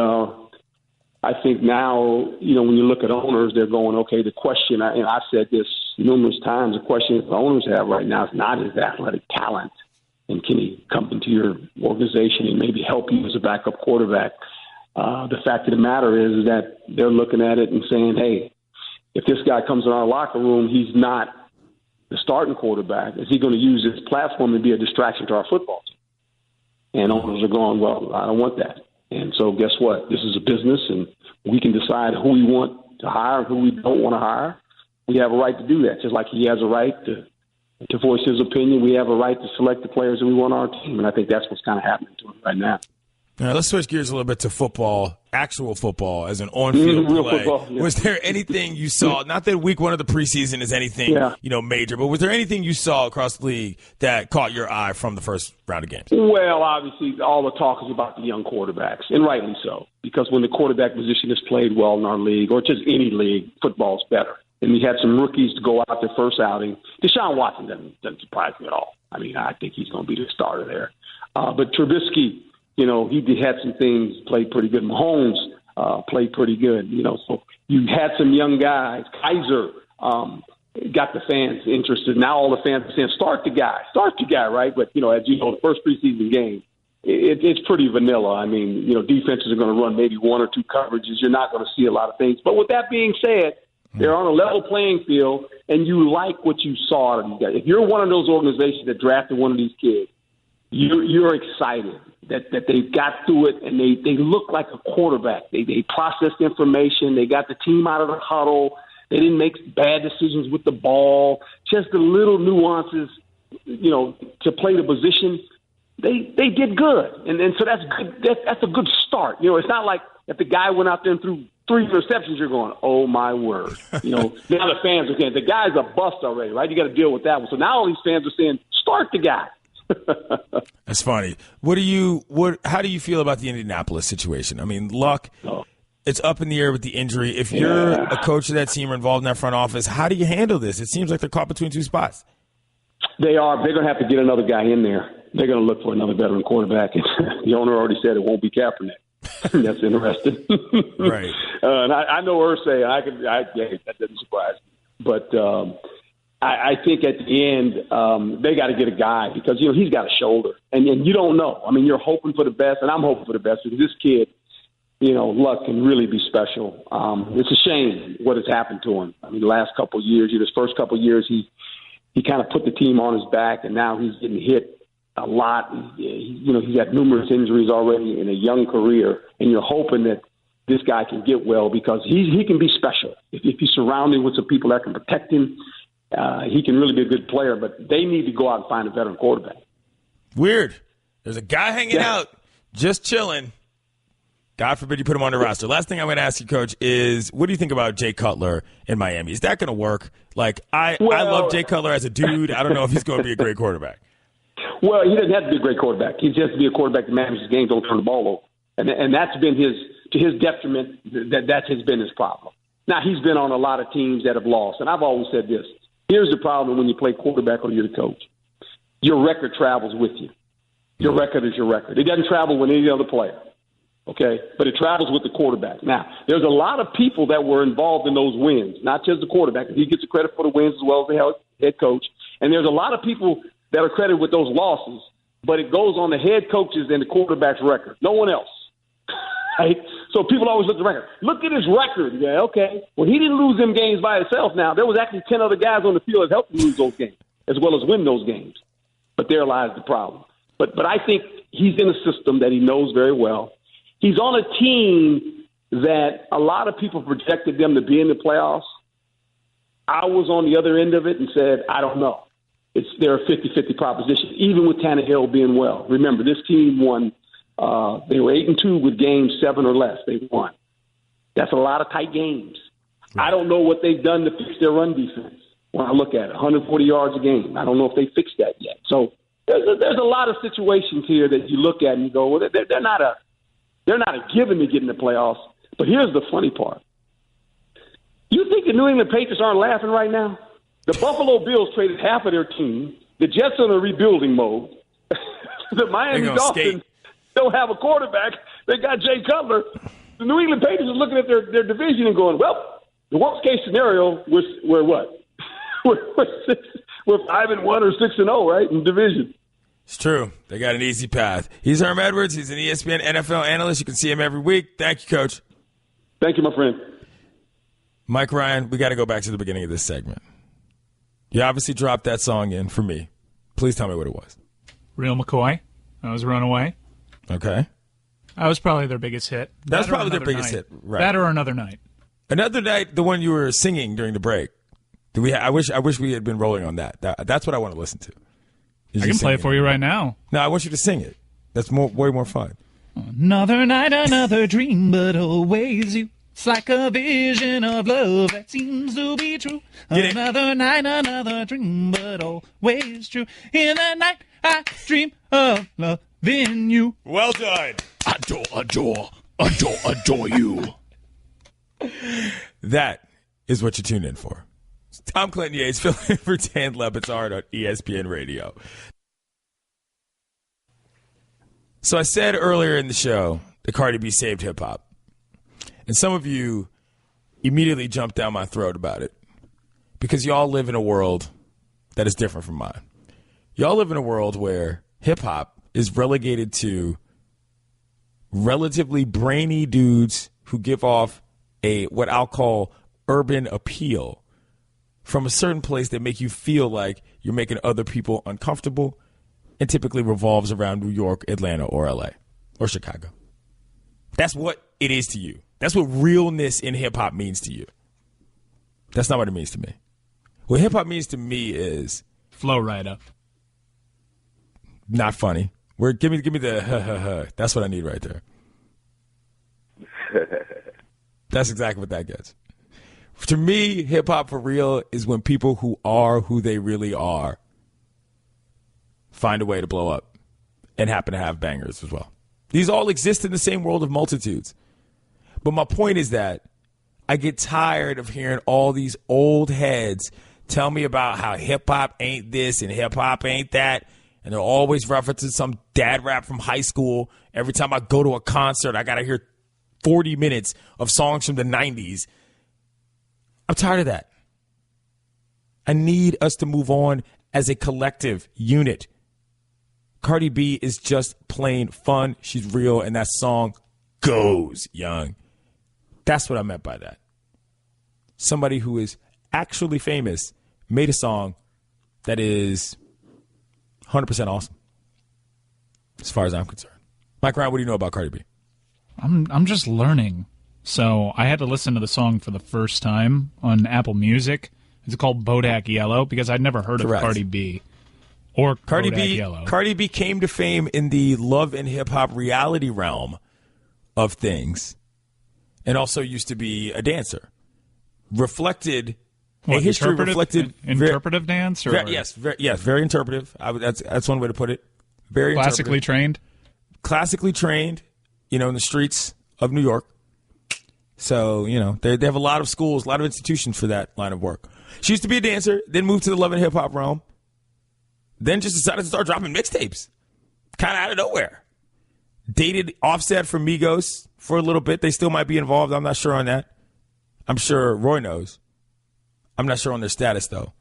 I think now, when you look at owners, they're going, okay, the question, and I've said this numerous times, the question the owners have right now is not his athletic talent. and can he come into your organization and maybe help you as a backup quarterback? The fact of the matter is that they're looking at it and saying, hey, if this guy comes in our locker room, he's not the starting quarterback. Is he going to use his platform to be a distraction to our football team? And owners are going, well, I don't want that. And so guess what? This is a business, and we can decide who we want to hire and who we don't want to hire. We have a right to do that, just like he has a right to voice his opinion. We have a right to select the players that we want on our team, and I think that's what's kind of happening to him right now. All right, let's switch gears a little bit to football, actual football, as an on-field play. Football, yeah. Was there anything you saw, not that week one of the preseason is anything major, but was there anything you saw across the league that caught your eye from the first round of games? Well, obviously, all the talk is about the young quarterbacks, and rightly so, because when the quarterback position is played well in our league, or just any league, football's better. And we had some rookies to go out their first outing. Deshaun Watson doesn't surprise me at all. I mean, I think he's going to be the starter there. But Trubisky, he had some things, played pretty good. Mahomes played pretty good, So you had some young guys. Kaiser got the fans interested. Now all the fans are saying, start the guy, right? But, as you know, the first preseason game, it's pretty vanilla. I mean, defenses are going to run maybe one or two coverages. You're not going to see a lot of things. But with that being said, they're on a level playing field, and you like what you saw out of these guys. If you're one of those organizations that drafted one of these kids, you're excited that they got through it, and they look like a quarterback. They processed information. They got the team out of the huddle. They didn't make bad decisions with the ball. Just the little nuances, to play the position. They did good, and so that's good. That's a good start. It's not like if the guy went out there and threw 3 interceptions, you're going, oh my word. Now the fans are saying the guy's a bust already, right? You got to deal with that one. So now all these fans are saying, start the guy. That's funny. How do you feel about the Indianapolis situation? I mean, Luck, it's up in the air with the injury. If you're a coach of that team or involved in that front office, how do you handle this? It seems like they're caught between two spots. They are. They're going to have to get another guy in there. They're going to look for another veteran quarterback. The owner already said it won't be Kaepernick. That's interesting. Right. And I know Irsay. That doesn't surprise me. But I think at the end, they got to get a guy because, he's got a shoulder. And you don't know. I mean, you're hoping for the best, and I'm hoping for the best because this kid, Luck can really be special. It's a shame what has happened to him. I mean, the last couple of years, his first couple of years, he kind of put the team on his back, and now he's getting hit a lot. He's got numerous injuries already in a young career, and you're hoping that this guy can get well because he can be special. If he's surrounded with some people that can protect him, he can really be a good player, but they need to go out and find a veteran quarterback. Weird. There's a guy hanging out, just chilling. God forbid you put him on the roster. Last thing I'm going to ask you, Coach, is what do you think about Jay Cutler in Miami? Is that going to work? I love Jay Cutler as a dude. I don't know if he's going to be a great quarterback. Well, he doesn't have to be a great quarterback. He just has to be a quarterback that manages games, don't turn the ball over. And that's been to his detriment. That has been his problem. Now, he's been on a lot of teams that have lost. And I've always said this. Here's the problem when you play quarterback or you're the coach. Your record travels with you. Your record is your record. It doesn't travel with any other player. Okay? But it travels with the quarterback. Now, there's a lot of people that were involved in those wins, not just the quarterback. He gets the credit for the wins as well as the head coach. And there's a lot of people that are credited with those losses, but it goes on the head coaches and the quarterback's record. No one else. Right? So people always look at the record. Look at his record. Yeah, okay. Well, he didn't lose them games by himself now. There was actually 10 other guys on the field that helped him lose those games, as well as win those games. But there lies the problem. But I think he's in a system that he knows very well. He's on a team that a lot of people projected them to be in the playoffs. I was on the other end of it and said, I don't know. They're a 50-50 proposition, even with Tannehill being well. Remember, this team won. They were 8-2 with games 7 or less. They won. That's a lot of tight games. I don't know what they've done to fix their run defense. When I look at it, 140 yards a game. I don't know if they fixed that yet. So there's a lot of situations here that you look at and you go, well, they're not a given to get in the playoffs. But here's the funny part. You think the New England Patriots aren't laughing right now? The Buffalo Bills traded half of their team. The Jets are in a rebuilding mode. The Miami Dolphins don't have a quarterback. They got Jay Cutler. The New England Patriots are looking at their division and going, well, the worst-case scenario, we're what? We're 5-1 or 6-0, right, in division. It's true. They got an easy path. He's Herman Edwards. He's an ESPN NFL analyst. You can see him every week. Thank you, Coach. Thank you, my friend. Mike Ryan, we got to go back to the beginning of this segment. You obviously dropped that song in for me. Please tell me what it was. Real McCoy. That was Runaway. Okay. That was probably their biggest hit. That's probably their biggest hit. Right. That or Another Night. Another Night, the one you were singing during the break. I wish we had been rolling on that. That's what I want to listen to. I can play it for you right now. No, I want you to sing it. That's way more fun. Another night, another dream, but always you. It's like a vision of love that seems to be true. Another night, another dream, but always true. In the night, I dream of loving you. Well done. Adore you. That is what you tune in for. I'm Clinton Yates, filling in for Dan LeBatard on ESPN Radio. So I said earlier in the show that Cardi B saved hip-hop. And some of you immediately jumped down my throat about it because y'all live in a world that is different from mine. Y'all live in a world where hip-hop is relegated to relatively brainy dudes who give off what I'll call urban appeal from a certain place that make you feel like you're making other people uncomfortable, and typically revolves around New York, Atlanta, or LA, or Chicago. That's what it is to you. That's what realness in hip-hop means to you. That's not what it means to me. What hip-hop means to me is flow right up. Not funny. Give me the ha. That's what I need right there. That's exactly what that gets. To me, hip-hop for real is when people who are who they really are find a way to blow up and happen to have bangers as well. These all exist in the same world of multitudes. But my point is that I get tired of hearing all these old heads tell me about how hip-hop ain't this and hip-hop ain't that. And they're always referencing some dad rap from high school. Every time I go to a concert, I got to hear 40 minutes of songs from the 90s. I'm tired of that. I need us to move on as a collective unit. Cardi B is just plain fun. She's real, and that song goes, young. That's what I meant by that. Somebody who is actually famous made a song that is 100% awesome, as far as I'm concerned. Mike Ryan, what do you know about Cardi B? I'm just learning. So I had to listen to the song for the first time on Apple Music. It's called Bodak Yellow because I'd never heard of Cardi B or Bodak Yellow. Cardi B came to fame in the love and hip-hop reality realm of things and also used to be a dancer. Reflected a history reflected interpretive dance? Or? Yes, very interpretive. That's one way to put it. Very classically trained? Classically trained, in the streets of New York. So, they have a lot of schools, a lot of institutions for that line of work. She used to be a dancer, then moved to the love and hip-hop realm, then just decided to start dropping mixtapes, kind of out of nowhere. Dated Offset from Migos for a little bit. They still might be involved. I'm not sure on that. I'm sure Roy knows. I'm not sure on their status, though.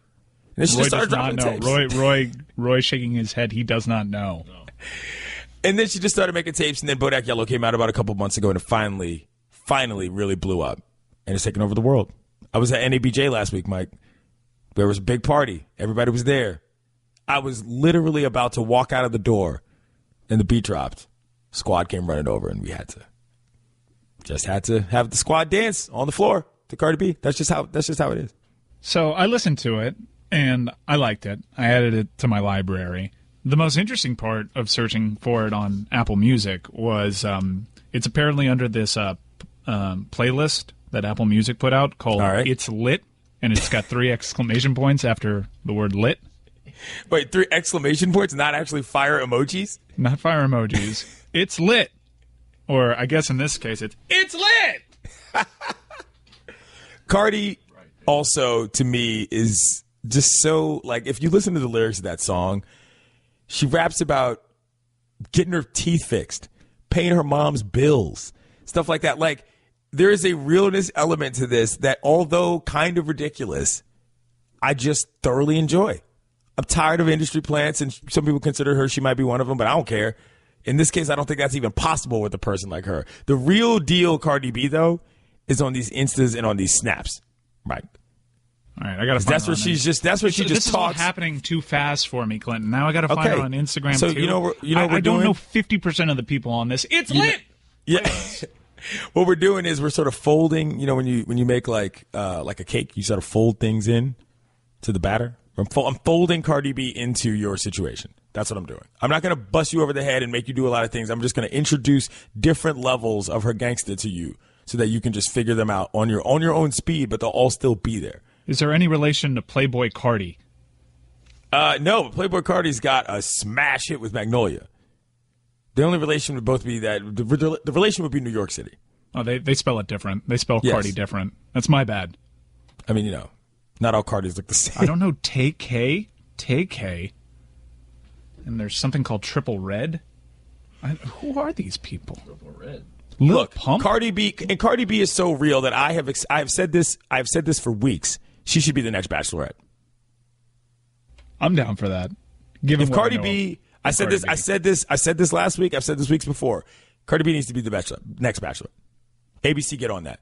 And then she just started dropping tapes. Roy shaking his head. He does not know. No. And then she just started making tapes, and then Bodak Yellow came out about a couple months ago, and it finally really blew up, and it's taken over the world. I was at NABJ last week, Mike. There was a big party. Everybody was there. I was literally about to walk out of the door, and the beat dropped. Squad came running over, and we had to have the squad dance on the floor to Cardi B. That's just how it is. So I listened to it, and I liked it. I added it to my library. The most interesting part of searching for it on Apple Music was it's apparently under this playlist that Apple Music put out called It's Lit, and it's got 3 exclamation points after the word lit. Wait, 3 exclamation points, not actually fire emojis? Not fire emojis. It's lit. Or I guess in this case it's lit! Cardi also, to me, is just so, if you listen to the lyrics of that song, she raps about getting her teeth fixed, paying her mom's bills, stuff like that. There is a realness element to this that, although kind of ridiculous, I just thoroughly enjoy. I'm tired of industry plants, and some people consider her, she might be one of them, but I don't care. In this case, I don't think that's even possible with a person like her. The real deal Cardi B, though, is on these Instas and on these snaps. Right. All right, I got to find That's where she just talks. This is all happening too fast for me, Clinton. Now I got to find her on Instagram, so too. I don't know 50% of the people on this. It's lit! Yeah. What we're doing is we're sort of folding, when you make like a cake, you sort of fold things in to the batter. I'm folding Cardi B into your situation. That's what I'm doing. I'm not going to bust you over the head and make you do a lot of things. I'm just going to introduce different levels of her gangster to you so that you can just figure them out on your own speed, but they'll all still be there. Is there any relation to Playboy Cardi? No, but Playboy Cardi's got a smash hit with Magnolia. The only relation would both be that the relation would be New York City. Oh, they spell it different. They spell Yes. Cardi different. That's my bad. I mean, not all Cardis look the same. I don't know. Tay K. And there's something called Triple Red. Who are these people? Triple Red. Look, Cardi B is so real that I have said this for weeks. She should be the next Bachelorette. I'm down for that. If Cardi B, I said this last week. I've said this weeks before. Cardi B needs to be the next Bachelor. ABC, get on that.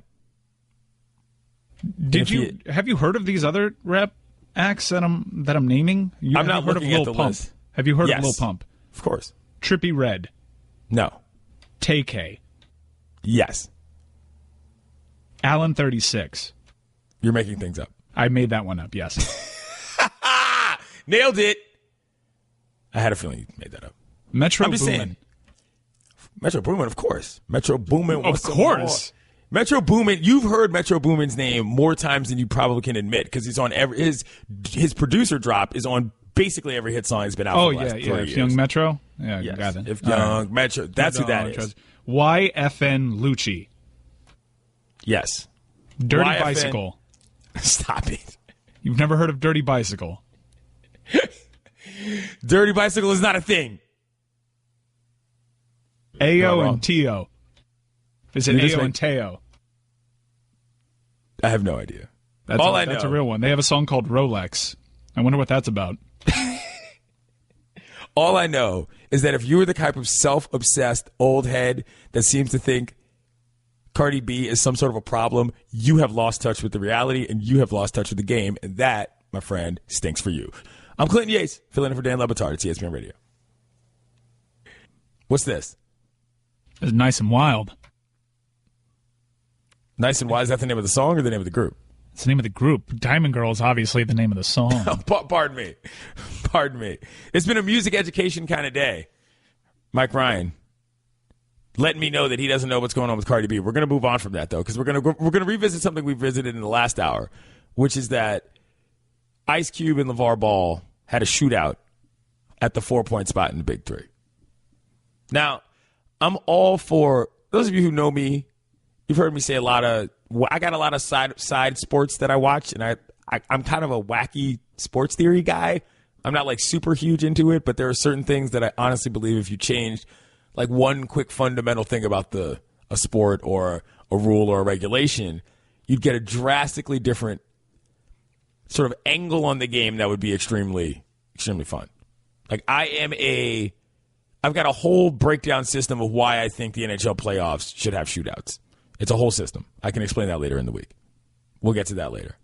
Have you heard of these other rap acts that I'm naming? I'm not looking at the list. Have you heard of Yes. Lil Pump? Of course. Trippie Redd. No. Tay K. Yes. Allen 36. You're making things up. I made that one up, yes. Nailed it. I had a feeling you made that up. Metro I'm just Boomin. saying. Metro Boomin, of course. Metro Boomin. Of course. Metro Boomin. You've heard Metro Boomin's name more times than you probably can admit because he's on his producer drop is on basically every hit song that's been out for the last 3 years. If Young Metro? Yeah, Yes. got it. If Young Metro. That's who that is. YFN Lucci. Yes. Dirty YFN. Bicycle. Stop it. You've never heard of Dirty Bicycle? Dirty Bicycle is not a thing. Ayo and Tio. Is it Ayo and Teo? I have no idea. That's That's a real one. They have a song called Rolex. I wonder what that's about. All I know is that if you were the type of self-obsessed old head that seems to think Cardi B is some sort of a problem, you have lost touch with the reality and you have lost touch with the game. And that, my friend, stinks for you. I'm Clinton Yates, filling in for Dan LeBatard at ESPN Radio. What's this? It's Nice and Wild. Nice and Wild, is that the name of the song or the name of the group? It's the name of the group. Diamond Girl is obviously the name of the song. Pardon me. It's been a music education kind of day. Mike Ryan letting me know that he doesn't know what's going on with Cardi B. We're going to move on from that, though, because we're going to revisit something we visited in the last hour, which is that Ice Cube and LeVar Ball had a shootout at the 4-point spot in the Big Three. Now, I'm all for those of you who know me. You've heard me say I got a lot of side sports that I watch, and I'm kind of a wacky sports theory guy. I'm not like super huge into it, but there are certain things that I honestly believe if you changed like one quick fundamental thing about a sport or a rule or a regulation, you'd get a drastically different sort of angle on the game that would be extremely, extremely fun. Like I've got a whole breakdown system of why I think the NHL playoffs should have shootouts. It's a whole system. I can explain that later in the week. We'll get to that later.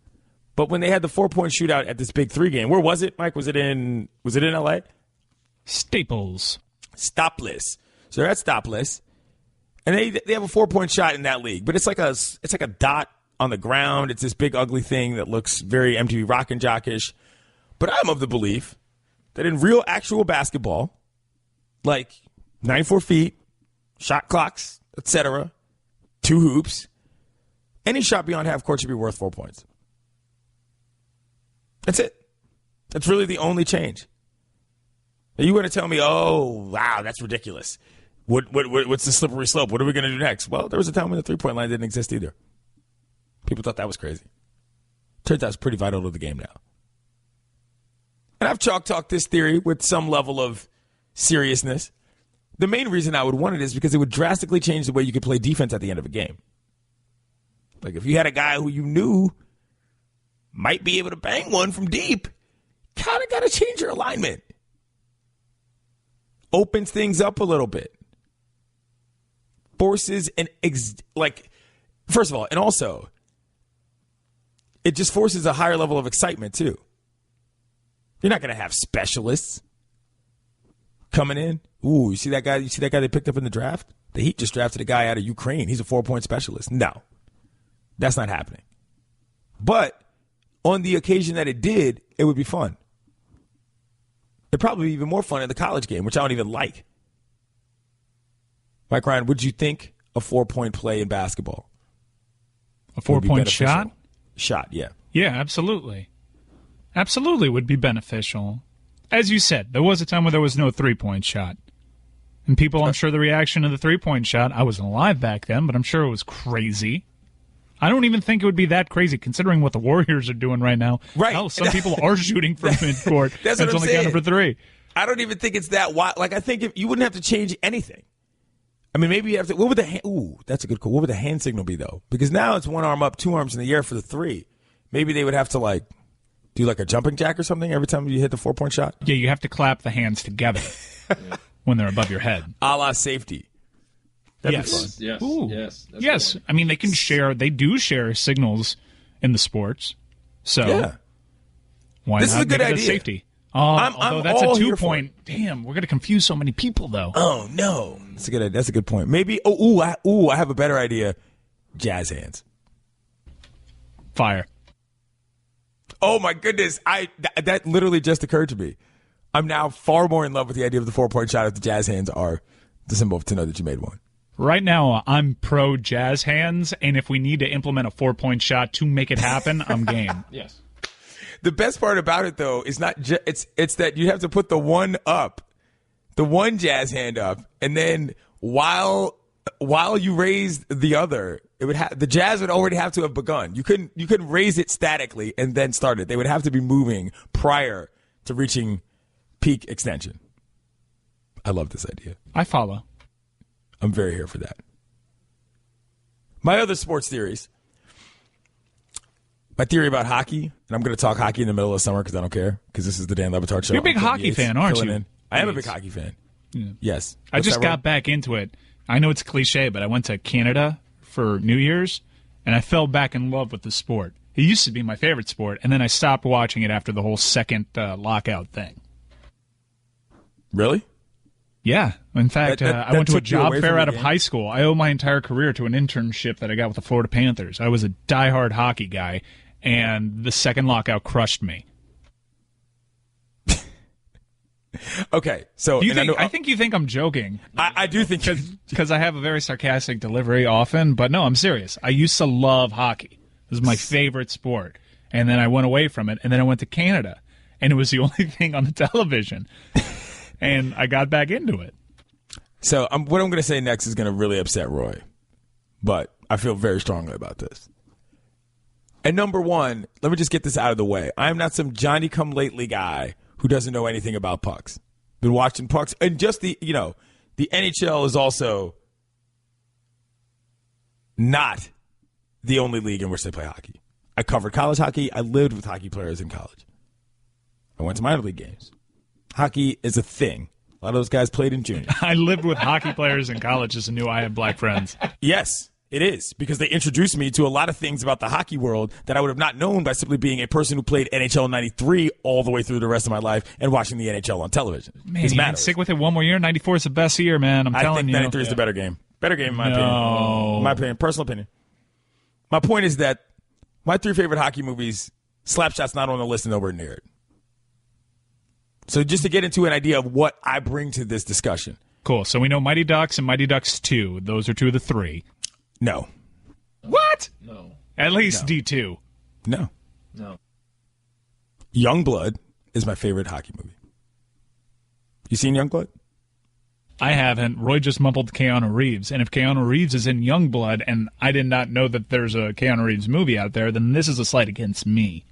But when they had the 4-point shootout at this Big Three game, where was it, Mike? Was it in LA? Staples. Stopless. So they're at Stopless. And they have a 4-point shot in that league. But it's like a dot on the ground. It's this big ugly thing that looks very MTV Rockin' Jockish. But I'm of the belief that in real actual basketball, like 94 feet, shot clocks, etc., 2 hoops, any shot beyond half court should be worth 4 points. That's it. That's really the only change. Now you want to tell me, oh, wow, that's ridiculous. What's the slippery slope? What are we going to do next? Well, there was a time when the 3-point line didn't exist either. People thought that was crazy. Turns out it's pretty vital to the game now. And I've chalk-talked this theory with some level of seriousness. The main reason I would want it is because it would drastically change the way you could play defense at the end of a game. Like if you had a guy who you knew might be able to bang one from deep, kind of got to change your alignment. Opens things up a little bit. Forces first of all, and also, it just forces a higher level of excitement, too. You're not going to have specialists coming in. Ooh, you see that guy? You see that guy they picked up in the draft? The Heat just drafted a guy out of Ukraine. He's a 4-point specialist. No, that's not happening. But on the occasion that it did, it would be fun. It'd probably be even more fun in the college game, which I don't even like. Mike Ryan, would you think a 4-point play in basketball? A 4-point shot? Shot, yeah. Yeah, absolutely. Absolutely would be beneficial. As you said, there was a time where there was no 3-point shot. And people, I'm sure the reaction to the 3-point shot, I wasn't alive back then, but I'm sure it was crazy. I don't even think it would be that crazy considering what the Warriors are doing right now. Right. Hell, some people are shooting from midcourt. That's what I'm only saying. counted for 3. I don't even think it's that wild. Like, I think if you wouldn't have to change anything. I mean, maybe you have to. What would that's a good call. What would the hand signal be, though? Because now it's one arm up, 2 arms in the air for the 3. Maybe they would have to, do a jumping jack or something every time you hit the 4-point shot? Yeah, you have to clap the hands together when they're above your head. A la safety. That'd be fun. Yes. Ooh. Yes. Yes. I mean, they do share signals in the sports. So yeah. Why this not is a good make it idea. Safety? I'm that's a all 2-point. Damn, we're going to confuse so many people, though. Oh, no. That's a good point. Maybe, I have a better idea. Jazz hands. Fire. Oh, my goodness. That literally just occurred to me. I'm now far more in love with the idea of the 4-point shot if the jazz hands are the symbol to know that you made one. Right now, I'm pro jazz hands, and if we need to implement a 4-point shot to make it happen, I'm game. Yes. The best part about it, though, is not it's that you have to put the one jazz hand up, and then while you raise the other, the jazz would already have to have begun. You couldn't raise it statically and then start it. They would have to be moving prior to reaching peak extension. I love this idea. I follow. I'm very here for that. My other sports theories. My theory about hockey, and I'm going to talk hockey in the middle of summer because I don't care, because this is the Dan LeBatard Show. You're a big hockey fan, aren't you? I am a big hockey fan. Yeah. Yes. I just got back into it. I know it's cliche, but I went to Canada for New Year's, and I fell back in love with the sport. It used to be my favorite sport, and then I stopped watching it after the whole second lockout thing. Really? Yeah. In fact, I went to a job fair out of game? high school. I owe my entire career to an internship that I got with the Florida Panthers. I was a diehard hockey guy, and the second lockout crushed me. Okay, so I think you think I'm joking. I do think because I have a very sarcastic delivery often, but no, I'm serious. I used to love hockey. It was my favorite sport, and then I went away from it, and then I went to Canada, and it was the only thing on the television, and I got back into it. So what I'm going to say next is going to really upset Roy, but I feel very strongly about this. And number one, let me just get this out of the way. I am not some Johnny-come-lately guy who doesn't know anything about pucks. Been watching pucks, and just the NHL is also not the only league in which they play hockey. I covered college hockey. I lived with hockey players in college. I went to minor league games. Hockey is a thing. A lot of those guys played in junior. I lived with hockey players in college just knew I had black friends. Yes, it is, because they introduced me to a lot of things about the hockey world that I would have not known by simply being a person who played NHL 93 all the way through the rest of my life and watching the NHL on television. Man, you can stick with it one more year. 94 is the best year, man. I telling think you. 93 is the better game. Better game, in my opinion. No. My opinion, personal opinion. My point is that my 3 favorite hockey movies, Slapshot's not on the list and nowhere near it. So just to get into an idea of what I bring to this discussion. Cool. So we know Mighty Ducks and Mighty Ducks 2. Those are 2 of the 3. No. What? No. At least No. D2. No. No. Youngblood is my favorite hockey movie. You seen Youngblood? I haven't. Roy just mumbled Keanu Reeves. And if Keanu Reeves is in Youngblood and I did not know that there's a Keanu Reeves movie out there, then this is a slight against me.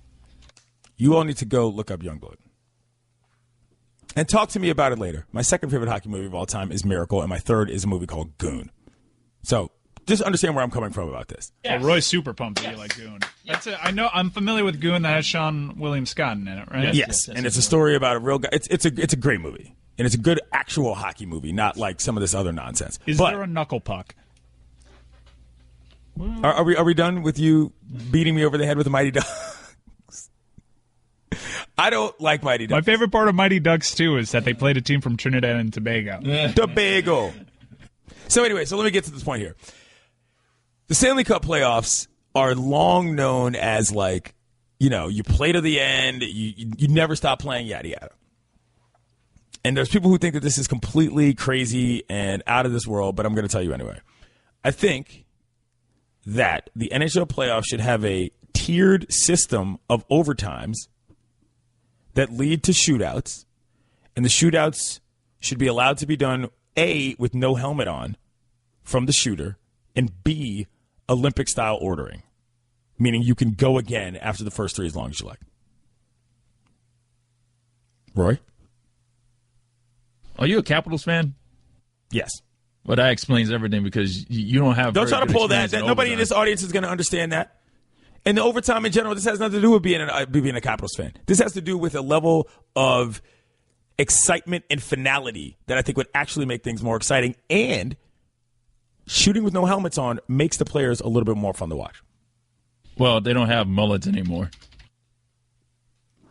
You all need to go look up Youngblood. And talk to me about it later. My second favorite hockey movie of all time is Miracle, and my third is a movie called Goon. So just understand where I'm coming from about this. Yeah, well, Roy's super pumped that you like Goon. That's it. I know. I'm familiar with Goon that has Sean William Scott in it, right? Yes, and it's a story about a real guy. It's a great movie, and it's a good actual hockey movie, not like some of this other nonsense. Is there a knuckle puck? Are we done with you beating me over the head with the Mighty Ducks? I don't like Mighty Ducks. My favorite part of Mighty Ducks 2 is that they played a team from Trinidad and Tobago. Tobago. So anyway, let me get to this point here. The Stanley Cup playoffs are long known as like, you play to the end, you never stop playing, yada, yada. And there's people who think that this is completely crazy and out of this world, but I'm going to tell you anyway. I think that the NHL playoffs should have a tiered system of overtimes that lead to shootouts, and the shootouts should be allowed to be done, A, with no helmet on from the shooter, and B, Olympic-style ordering, meaning you can go again after the first three as long as you like. Roy? Are you a Capitals fan? Yes. Well, that explains everything because you don't have. Don't try to pull that. Nobody in this audience is going to understand that. And the overtime in general, this has nothing to do with being a Capitals fan. This has to do with a level of excitement and finality that I think would actually make things more exciting. And shooting with no helmets on makes the players a little bit more fun to watch. Well, they don't have mullets anymore.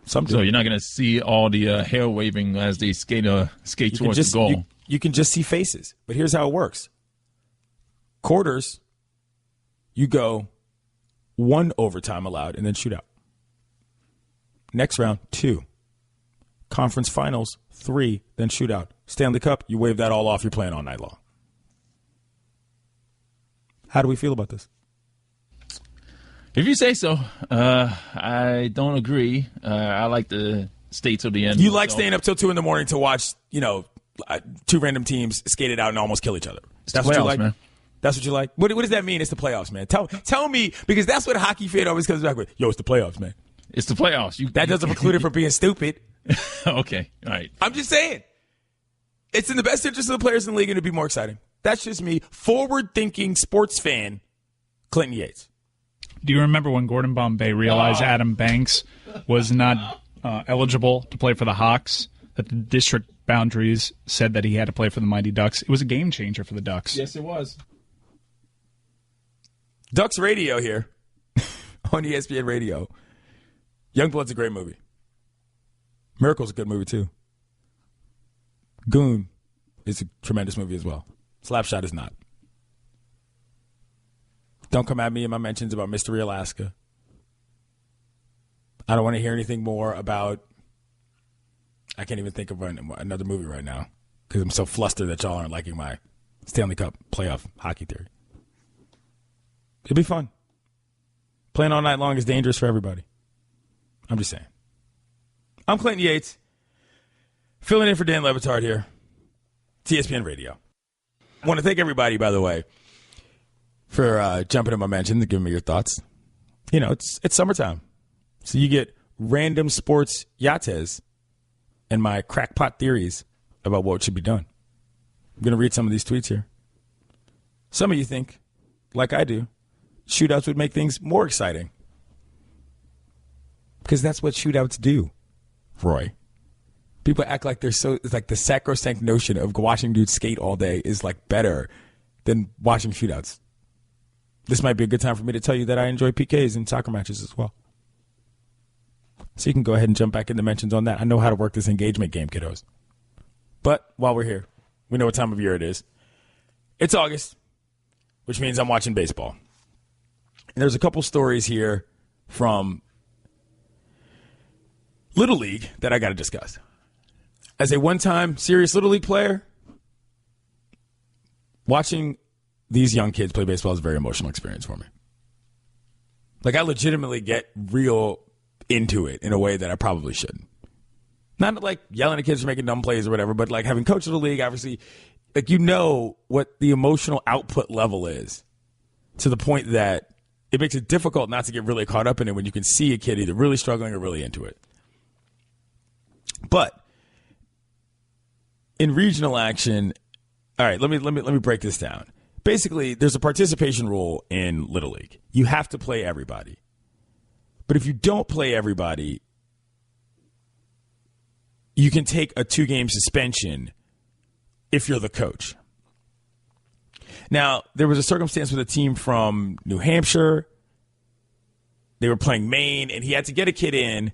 So you're not going to see all the hair waving as they skate towards the goal. You can just see faces. But here's how it works. Quarters, you go 1 overtime allowed and then shoot out. Next round, 2. Conference finals, 3, then shoot out. Stanley Cup, you wave that all off. You're playing all night long. How do we feel about this? If you say so. I don't agree. I like to stay till the end. You like staying up till 2 in the morning to watch, 2 random teams skate it out and almost kill each other. That's what you like, man. That's what you like. What does that mean? It's the playoffs, man. Tell me, because that's what a hockey fan always comes back with. Yo, it's the playoffs, man. It's the playoffs. That doesn't preclude it from being stupid. Okay, all right. I'm just saying, it's in the best interest of the players in the league and to be more exciting. That's just me, forward-thinking sports fan, Clinton Yates. Do you remember when Gordon Bombay realized Adam Banks was not eligible to play for the Hawks? That the district boundaries said that he had to play for the Mighty Ducks. It was a game changer for the Ducks. Yes, it was. Ducks Radio here on ESPN Radio. Youngblood's a great movie. Miracle's a good movie, too. Goon is a tremendous movie as well. Slapshot is not. Don't come at me in my mentions about Mystery Alaska. I don't want to hear anything more about... I can't even think of another movie right now because I'm so flustered that y'all aren't liking my Stanley Cup playoff hockey theory. It'll be fun. Playing all night long is dangerous for everybody. I'm just saying. I'm Clinton Yates, filling in for Dan LeBatard here. It's ESPN Radio. I want to thank everybody, by the way, for jumping in my mentions and giving me your thoughts. It's summertime, so you get random sports yates and my crackpot theories about what should be done. I'm going to read some of these tweets here. Some of you think, like I do, shootouts would make things more exciting. Because that's what shootouts do, Roy. People act like it's like the sacrosanct notion of watching dudes skate all day is like better than watching shootouts. This might be a good time for me to tell you that I enjoy PKs and soccer matches as well. So you can go ahead and jump back into mentions on that. I know how to work this engagement game, kiddos. But while we're here, we know what time of year it is. It's August, which means I'm watching baseball. And there's a couple stories here from Little League that I got to discuss. As a one-time serious Little League player, watching these young kids play baseball is a very emotional experience for me. Like, I legitimately get real into it in a way that I probably shouldn't. Not like yelling at kids for making dumb plays or whatever, but like having coached the league, obviously, like what the emotional output level is to the point that it makes it difficult not to get really caught up in it when you can see a kid either really struggling or really into it. But in regional action, all right, let me break this down. basically, there's a participation rule in Little League. You have to play everybody. But if you don't play everybody, you can take a 2-game suspension if you're the coach. Now, there was a circumstance with a team from New Hampshire. They were playing Maine, and he had to get a kid in,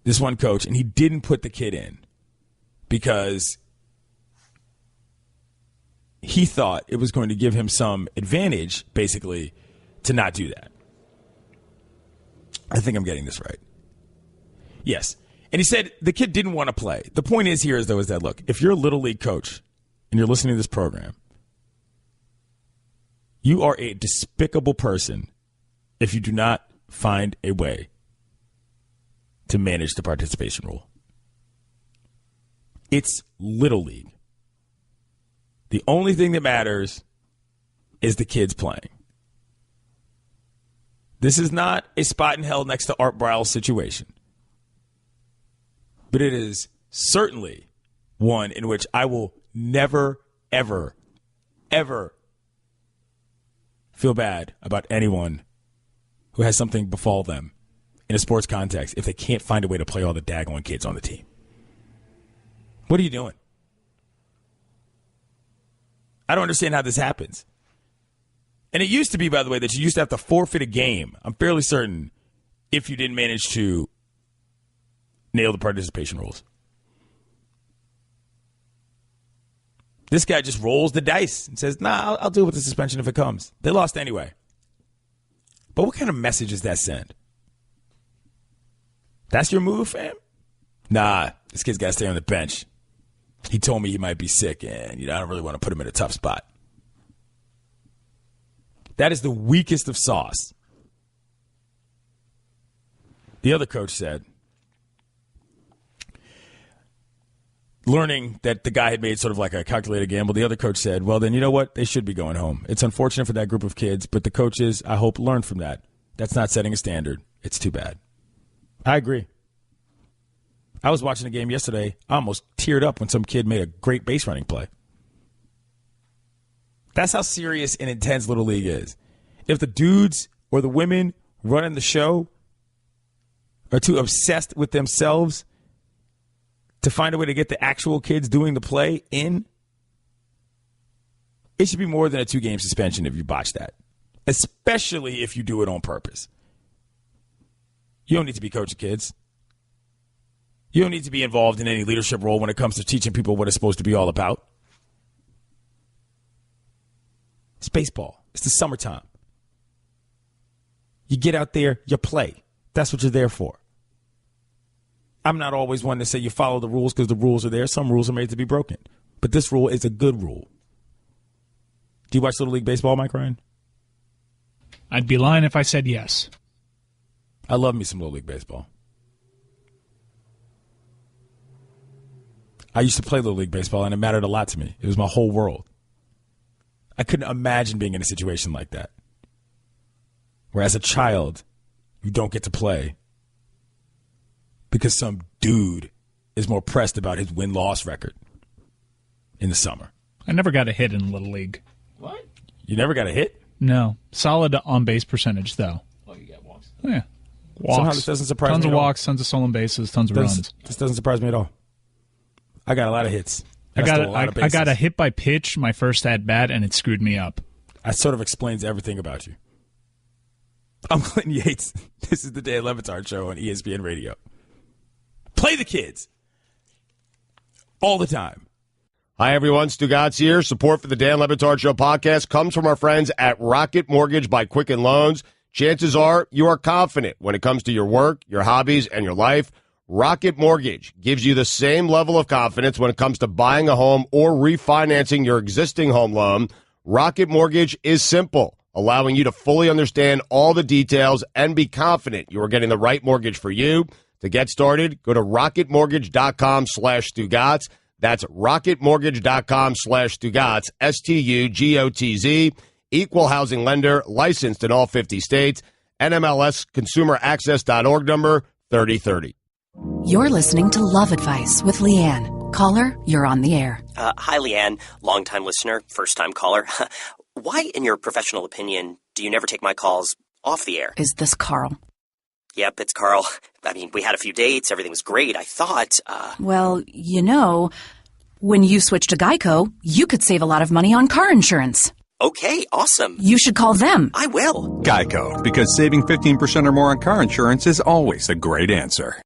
this one coach, and he didn't put the kid in because he thought it was going to give him some advantage, basically, to not do that. I think I'm getting this right. Yes. And he said the kid didn't want to play. The point is here is, though, is that, look, if you're a Little League coach and you're listening to this program, you are a despicable person if you do not find a way to manage the participation rule. It's Little League. The only thing that matters is the kids playing. This is not a spot in hell next to Art Briles situation. But it is certainly one in which I will never, ever, ever feel bad about anyone who has something befall them in a sports context if they can't find a way to play all the daggone kids on the team. What are you doing? I don't understand how this happens. And it used to be, by the way, that you used to have to forfeit a game, I'm fairly certain, if you didn't manage to nail the participation rules. This guy just rolls the dice and says, nah, I'll deal with the suspension if it comes. They lost anyway. But what kind of message does that send? That's your move, fam? Nah, this kid's got to stay on the bench. He told me he might be sick, and I don't really want to put him in a tough spot. That is the weakest of sauce. The other coach said, learning that the guy had made sort of like a calculated gamble, the other coach said, well, then you know what? They should be going home. It's unfortunate for that group of kids, but the coaches, I hope, learn from that. That's not setting a standard. It's too bad. I agree. I was watching a game yesterday. I almost teared up when some kid made a great base running play. That's how serious and intense Little League is. If the dudes or the women running the show are too obsessed with themselves to find a way to get the actual kids doing the play in, it should be more than a 2-game suspension if you botch that, especially if you do it on purpose. You don't need to be coaching kids. You don't need to be involved in any leadership role when it comes to teaching people what it's supposed to be all about. It's baseball. It's the summertime. You get out there, you play. That's what you're there for. I'm not always one to say you follow the rules because the rules are there. Some rules are made to be broken. But this rule is a good rule. Do you watch Little League Baseball, Mike Ryan? I'd be lying if I said yes. I love me some Little League Baseball. I used to play Little League Baseball, and it mattered a lot to me. It was my whole world. I couldn't imagine being in a situation like that, where as a child, you don't get to play because some dude is more pressed about his win-loss record in the summer. I never got a hit in Little League. What? You never got a hit? No. Solid on-base percentage, though. Oh, you got walks. Yeah. Walks. Somehow this doesn't surprise tons me of at all. walks, tons of stolen bases, tons of runs. This doesn't surprise me at all. I got a lot of hits. I got a hit by pitch my first at-bat, and it screwed me up. That sort of explains everything about you. I'm Clinton Yates. This is the Dan LeBatard Show on ESPN Radio. Play the kids. All the time. Hi, everyone. Stugotz here. Support for the Dan LeBatard Show podcast comes from our friends at Rocket Mortgage by Quicken Loans. Chances are you are confident when it comes to your work, your hobbies, and your life. Rocket Mortgage gives you the same level of confidence when it comes to buying a home or refinancing your existing home loan. Rocket Mortgage is simple, allowing you to fully understand all the details and be confident you are getting the right mortgage for you. To get started, go to rocketmortgage.com/Stugotz. That's rocketmortgage.com/Stugotz, STUGOTZ. Equal housing lender, licensed in all 50 states. NMLS consumeraccess.org number 3030. You're listening to Love Advice with Leanne. Caller, you're on the air. Hi, Leanne. Long-time listener, first-time caller. Why, in your professional opinion, do you never take my calls off the air? Is this Carl? Yep, it's Carl. I mean, we had a few dates. Everything was great. I thought, Well, when you switch to Geico, you could save a lot of money on car insurance. Okay, awesome. You should call them. I will. Geico, because saving 15% or more on car insurance is always a great answer.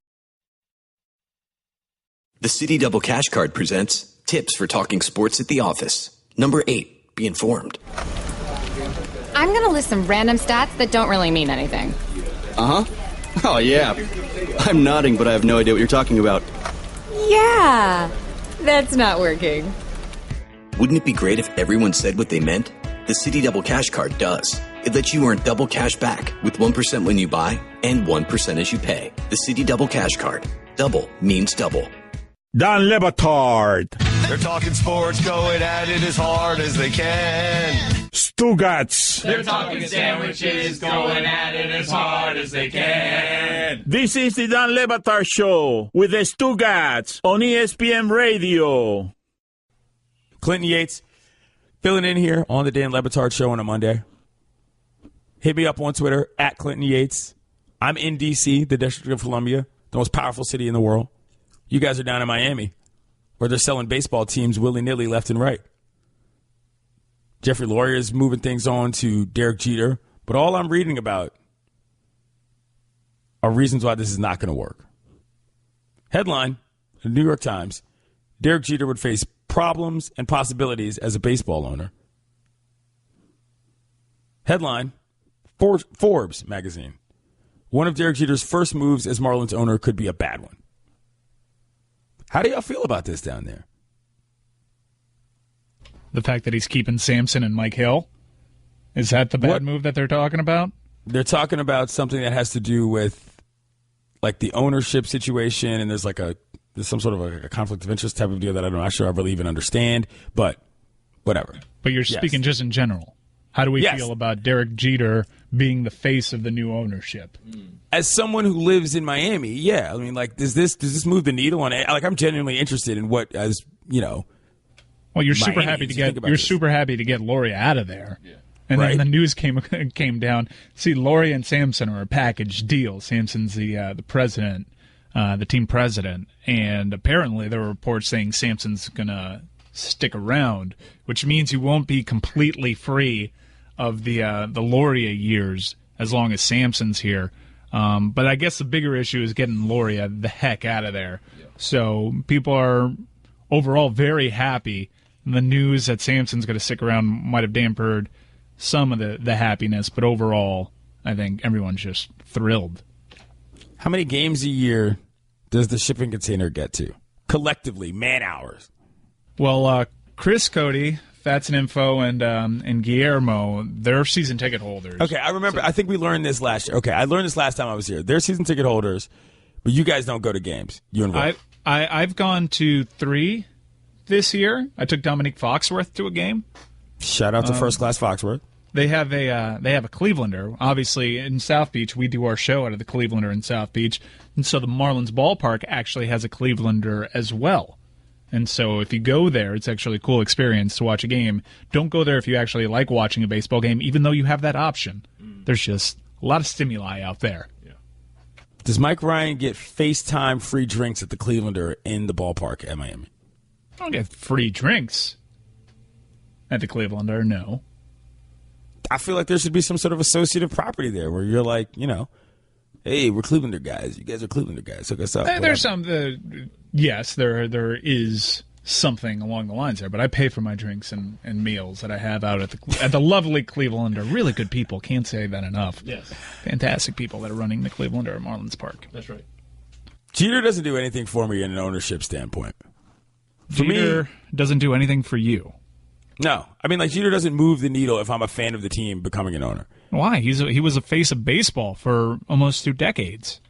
The Citi Double Cash Card presents Tips for Talking Sports at the Office. Number 8, be informed. I'm going to list some random stats that don't really mean anything. Uh-huh. Oh, yeah. I'm nodding, but I have no idea what you're talking about. Yeah, that's not working. Wouldn't it be great if everyone said what they meant? The Citi Double Cash Card does. It lets you earn double cash back with 1% when you buy and 1% as you pay. The Citi Double Cash Card. Double means double. Dan LeBatard. They're talking sports, going at it as hard as they can. Stugotz. They're talking sandwiches, going at it as hard as they can. This is the Dan LeBatard Show with the Stugotz on ESPN Radio. Clinton Yates filling in here on the Dan LeBatard Show on a Monday. Hit me up on Twitter at Clinton Yates. I'm in D.C., the District of Columbia, the most powerful city in the world. You guys are down in Miami, where they're selling baseball teams willy-nilly left and right. Jeffrey Loria is moving things on to Derek Jeter, but all I'm reading about are reasons why this is not going to work. Headline, the New York Times, Derek Jeter would face problems and possibilities as a baseball owner. Headline, Forbes magazine. One of Derek Jeter's first moves as Marlins owner could be a bad one. How do y'all feel about this down there? The fact that he's keeping Sampson and Mike Hill? Is that the bad move that they're talking about? They're talking about something that has to do with like the ownership situation, and there's some sort of a conflict of interest type of deal that I'm not sure I really even understand, but whatever. But you're speaking just in general. How do we feel about Derek Jeter being the face of the new ownership? As someone who lives in Miami, yeah. I mean, like, does this move the needle on it? Like, I'm genuinely interested in what, as you know. Well, you're super happy to get Loria out of there. Yeah. And then the news came down. See, Loria and Sampson are a package deal. Sampson's the president, the team president, and apparently there were reports saying Sampson's gonna stick around, which means he won't be completely free of the Loria years as long as Sampson's here. But I guess the bigger issue is getting Loria the heck out of there. Yeah. So people are overall very happy. The news that Sampson's going to stick around might have dampened some of the happiness, but overall, I think everyone's just thrilled. How many games a year does the shipping container get to? Collectively, man hours. Well, Chris, Cody, Fats and Info, and Guillermo, they're season ticket holders. Okay, I remember. I think we learned this last year. Okay, I learned this last time I was here. They're season ticket holders, but you guys don't go to games. You and Will. I've gone to 3 this year. I took Dominique Foxworth to a game. Shout out to First Class Foxworth. They have a Clevelander. Obviously, in South Beach, we do our show out of the Clevelander in South Beach, and so the Marlins ballpark actually has a Clevelander as well. And so if you go there, it's actually a cool experience to watch a game. Don't go there if you actually like watching a baseball game, even though you have that option. There's just a lot of stimuli out there. Yeah. Does Mike Ryan get FaceTime free drinks at the Clevelander in the ballpark at Miami? I don't get free drinks at the Clevelander, no. I feel like there should be some sort of associative property there where you're like, hey, we're Clevelander guys. You guys are Clevelander guys. Hook us up. There's yes, there is something along the lines there, but I pay for my drinks and meals that I have out at the lovely Clevelander. Really good people. Can't say that enough. Yes. Fantastic people that are running the Clevelander at Marlins Park. That's right. Jeter doesn't do anything for me in an ownership standpoint. Jeter doesn't do anything for you. No. I mean, like, Jeter doesn't move the needle if I'm a fan of the team becoming an owner. Why? He was a face of baseball for almost 2 decades.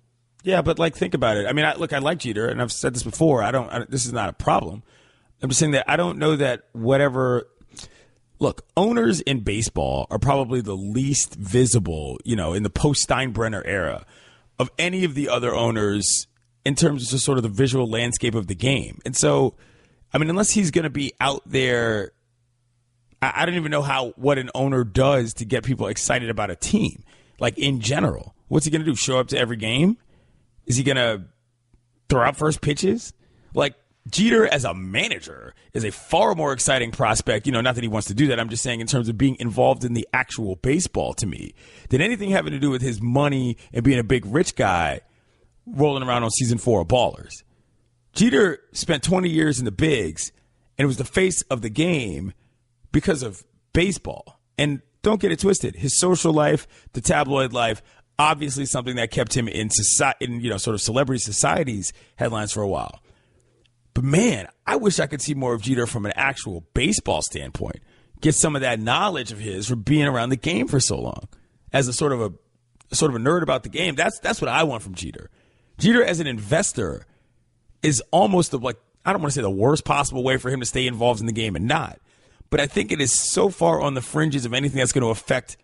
Yeah, but, like, think about it. I mean, I like Jeter, and I've said this before. This is not a problem. I'm just saying that I don't know that whatever – look, owners in baseball are probably the least visible, in the post-Steinbrenner era of any of the other owners in terms of just sort of the visual landscape of the game. And so, I mean, unless he's going to be out there – I don't even know what an owner does to get people excited about a team. Like, in general, what's he going to do? Show up to every game? Is he going to throw out first pitches? Like, Jeter as a manager is a far more exciting prospect. Not that he wants to do that. I'm just saying in terms of being involved in the actual baseball to me than anything having to do with his money and being a big rich guy rolling around on season 4 of Ballers. Jeter spent 20 years in the bigs and was the face of the game because of baseball. And don't get it twisted. His social life, the tabloid life, obviously something that kept him in society, sort of celebrity society's headlines for a while. But man, I wish I could see more of Jeter from an actual baseball standpoint. Get some of that knowledge of his from being around the game for so long. As a sort of a nerd about the game, that's what I want from Jeter. Jeter as an investor is almost I don't want to say the worst possible way for him to stay involved in the game and not. But I think it is so far on the fringes of anything that's going to affect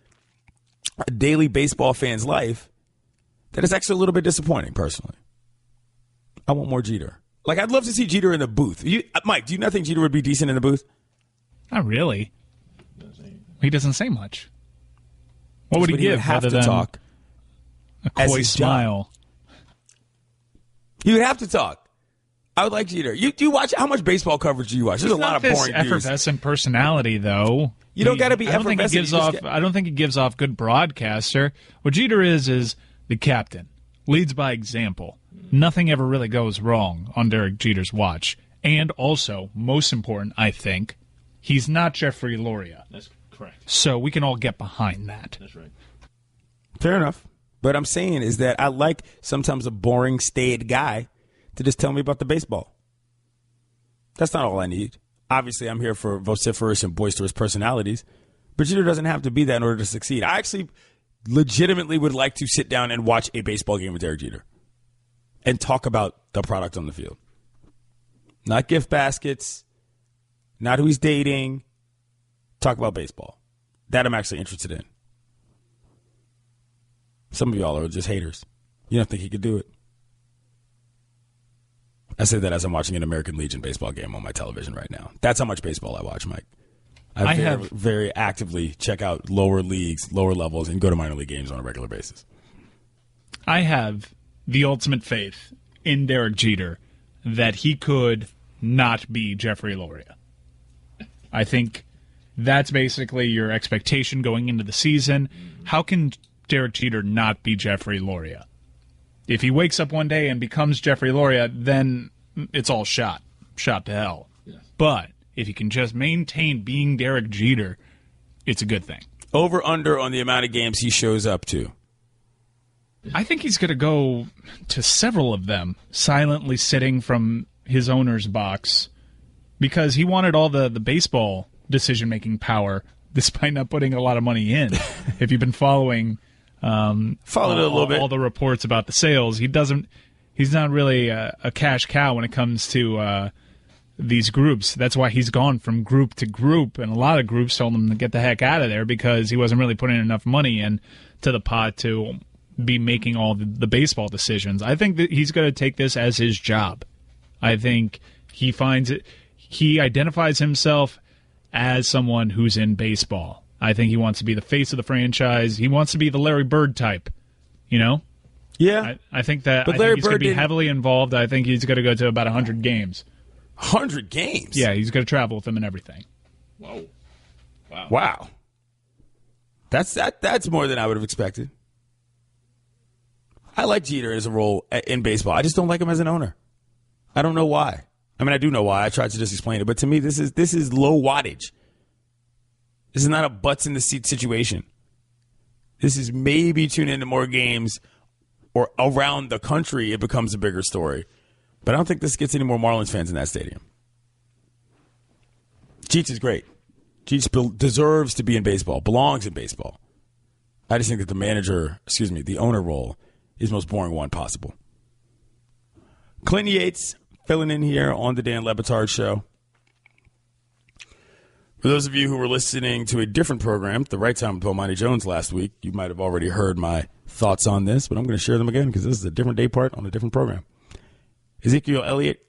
a daily baseball fan's life that it's actually a little bit disappointing, personally. I want more Jeter. Like, I'd love to see Jeter in the booth. Mike, do you not think Jeter would be decent in the booth? Not really. He doesn't say much. What would he give have other to than talk a coy smile? He would have to talk. I would like Jeter. Do you watch? How much baseball coverage do you watch? There's a lot of boring dudes. Effervescent personality, though. You don't got to be effervescent. I don't think he gives off good broadcaster. What Jeter is the captain. Leads by example. Nothing ever really goes wrong on Derek Jeter's watch. And also, most important, I think, he's not Jeffrey Loria. That's correct. So we can all get behind that. That's right. Fair enough. But I'm saying is that I like sometimes a boring, staid guy to just tell me about the baseball. That's not all I need. Obviously, I'm here for vociferous and boisterous personalities, but Jeter doesn't have to be that in order to succeed. I actually legitimately would like to sit down and watch a baseball game with Derek Jeter and talk about the product on the field. Not gift baskets, not who he's dating. Talk about baseball. That I'm actually interested in. Some of y'all are just haters. You don't think he could do it. I say that as I'm watching an American Legion baseball game on my television right now. That's how much baseball I watch, Mike. I very actively check out lower leagues, lower levels, and go to minor league games on a regular basis. I have the ultimate faith in Derek Jeter that he could not be Jeffrey Loria. I think that's basically your expectation going into the season. How can Derek Jeter not be Jeffrey Loria? If he wakes up one day and becomes Jeffrey Loria, then it's all shot to hell. Yes. But if he can just maintain being Derek Jeter, it's a good thing. Over, under on the amount of games he shows up to. I think he's going to go to several of them, silently sitting from his owner's box, because he wanted all the baseball decision-making power, despite not putting a lot of money in. If you've been following... Followed it a little bit. All the reports about the sales. He's not really a cash cow when it comes to these groups. That's why he's gone from group to group, and a lot of groups told him to get the heck out of there because he wasn't really putting enough money in to the pot to be making all the baseball decisions. I think that he's going to take this as his job. I think he identifies himself as someone who's in baseball. I think he wants to be the face of the franchise. He wants to be the Larry Bird type, Yeah. I think that he's going to be heavily involved. I think he's going to go to about 100 games. 100 games? Yeah, he's going to travel with them and everything. Whoa. Wow. That's more than I would have expected. I like Jeter as a role in baseball. I just don't like him as an owner. I don't know why. I mean, I do know why. I tried to just explain it. But to me, this is low wattage. This is not a butts in the seat situation. This is maybe tune into more games or around the country it becomes a bigger story. But I don't think this gets any more Marlins fans in that stadium. Jeets is great. Jeets deserves to be in baseball, belongs in baseball. I just think that the owner role is the most boring one possible. Clinton Yates filling in here on the Dan LeBatard Show. For those of you who were listening to a different program, The Right Time with Bomani Jones last week, you might have already heard my thoughts on this, but I'm going to share them again because this is a different day part on a different program. Ezekiel Elliott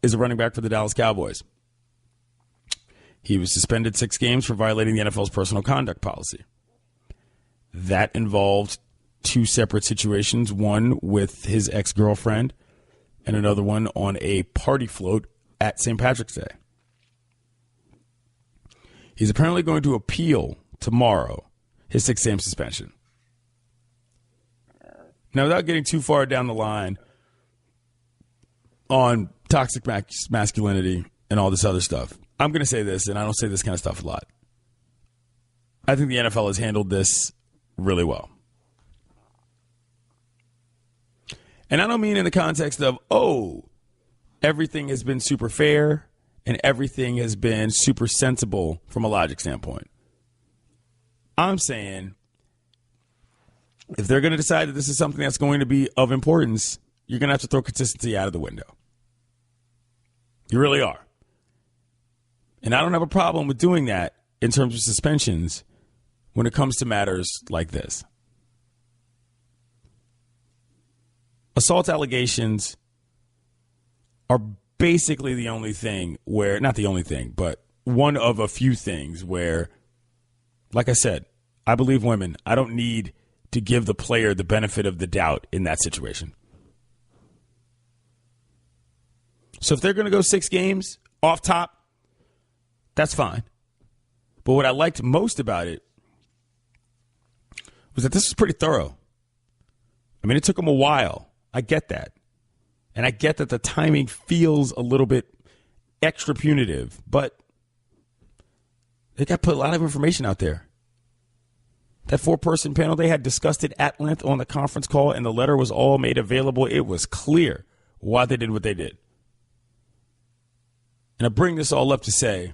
is a running back for the Dallas Cowboys. He was suspended 6 games for violating the NFL's personal conduct policy. That involved 2 separate situations, one with his ex-girlfriend and another one on a party float at St. Patrick's Day. He's apparently going to appeal tomorrow his 6-game suspension. Now, without getting too far down the line on toxic masculinity and all this other stuff, I'm going to say this, and I don't say this kind of stuff a lot. I think the NFL has handled this really well. And I don't mean in the context of, everything has been super fair and everything has been super sensible from a logic standpoint. I'm saying if they're going to decide that this is something that's going to be of importance, you're going to have to throw consistency out of the window. You really are. And I don't have a problem with doing that in terms of suspensions when it comes to matters like this. Assault allegations are basically the only thing where, not the only thing, but one of a few things where, like I said, I believe women. I don't need to give the player the benefit of the doubt in that situation. So if they're going to go 6 games off top, that's fine. But what I liked most about it was that this was pretty thorough. I mean, it took them a while. I get that. And I get that the timing feels a little bit extra punitive, but they got to put a lot of information out there. That 4-person panel, they had discussed it at length on the conference call, and the letter was all made available. It was clear why they did what they did. And I bring this all up to say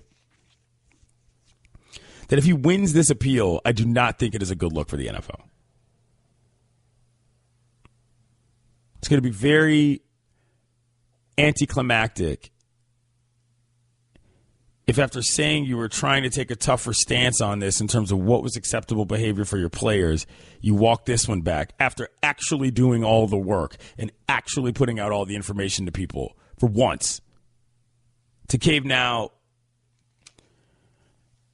that if he wins this appeal, I do not think it is a good look for the NFL. It's going to be very anticlimactic if after saying you were trying to take a tougher stance on this in terms of what was acceptable behavior for your players, you walk this one back after actually doing all the work and actually putting out all the information to people for once. To cave now,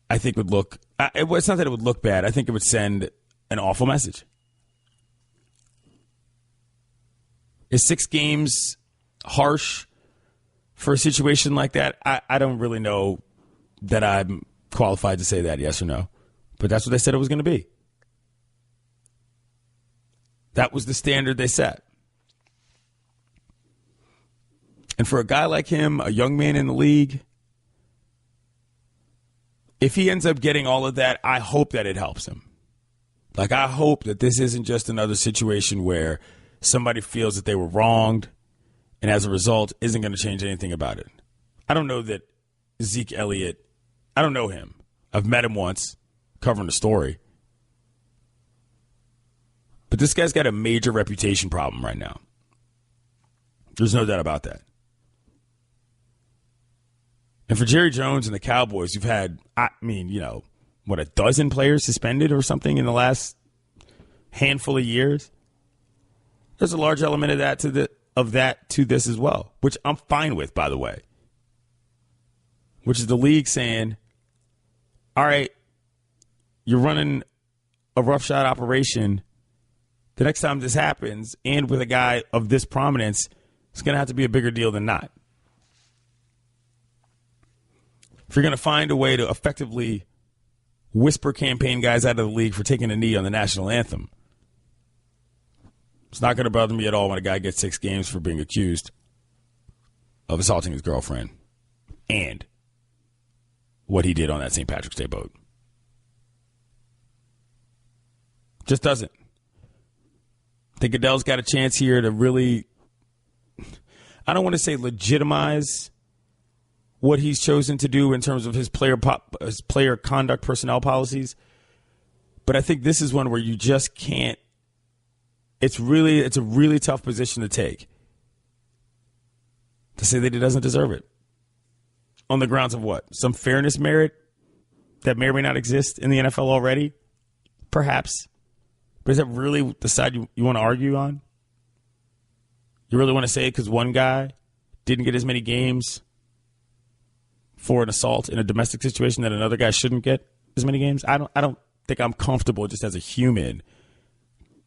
I think would look, it's not that it would look bad. I think it would send an awful message. Is 6 games harsh for a situation like that? I don't really know that I'm qualified to say that, yes or no. But that's what they said it was going to be. That was the standard they set. And for a guy like him, a young man in the league, if he ends up getting all of that, I hope that it helps him. Like, I hope that this isn't just another situation where somebody feels that they were wronged and as a result isn't going to change anything about it. I don't know that Ezekiel Elliott, I don't know him. I've met him once covering a story. But this guy's got a major reputation problem right now. There's no doubt about that. And for Jerry Jones and the Cowboys, you've had, a dozen players suspended or something in the last handful of years? There's a large element of that to this as well, which I'm fine with, by the way. Which is the league saying, all right, you're running a roughshod operation. The next time this happens, and with a guy of this prominence, it's going to have to be a bigger deal than not. If you're going to find a way to effectively whisper campaign guys out of the league for taking a knee on the national anthem, it's not going to bother me at all when a guy gets 6 games for being accused of assaulting his girlfriend and what he did on that St. Patrick's Day boat. Just doesn't. I think Goodell's got a chance here to really, I don't want to say legitimize what he's chosen to do in terms of his player conduct personnel policies, but I think this is one where you just can't. It's a really tough position to take, to say that he doesn't deserve it. On the grounds of what? Some fairness merit that may or may not exist in the NFL already? Perhaps. But is that really the side you want to argue on? You really want to say it because one guy didn't get as many games for an assault in a domestic situation that another guy shouldn't get as many games. I don't think I'm comfortable just as a human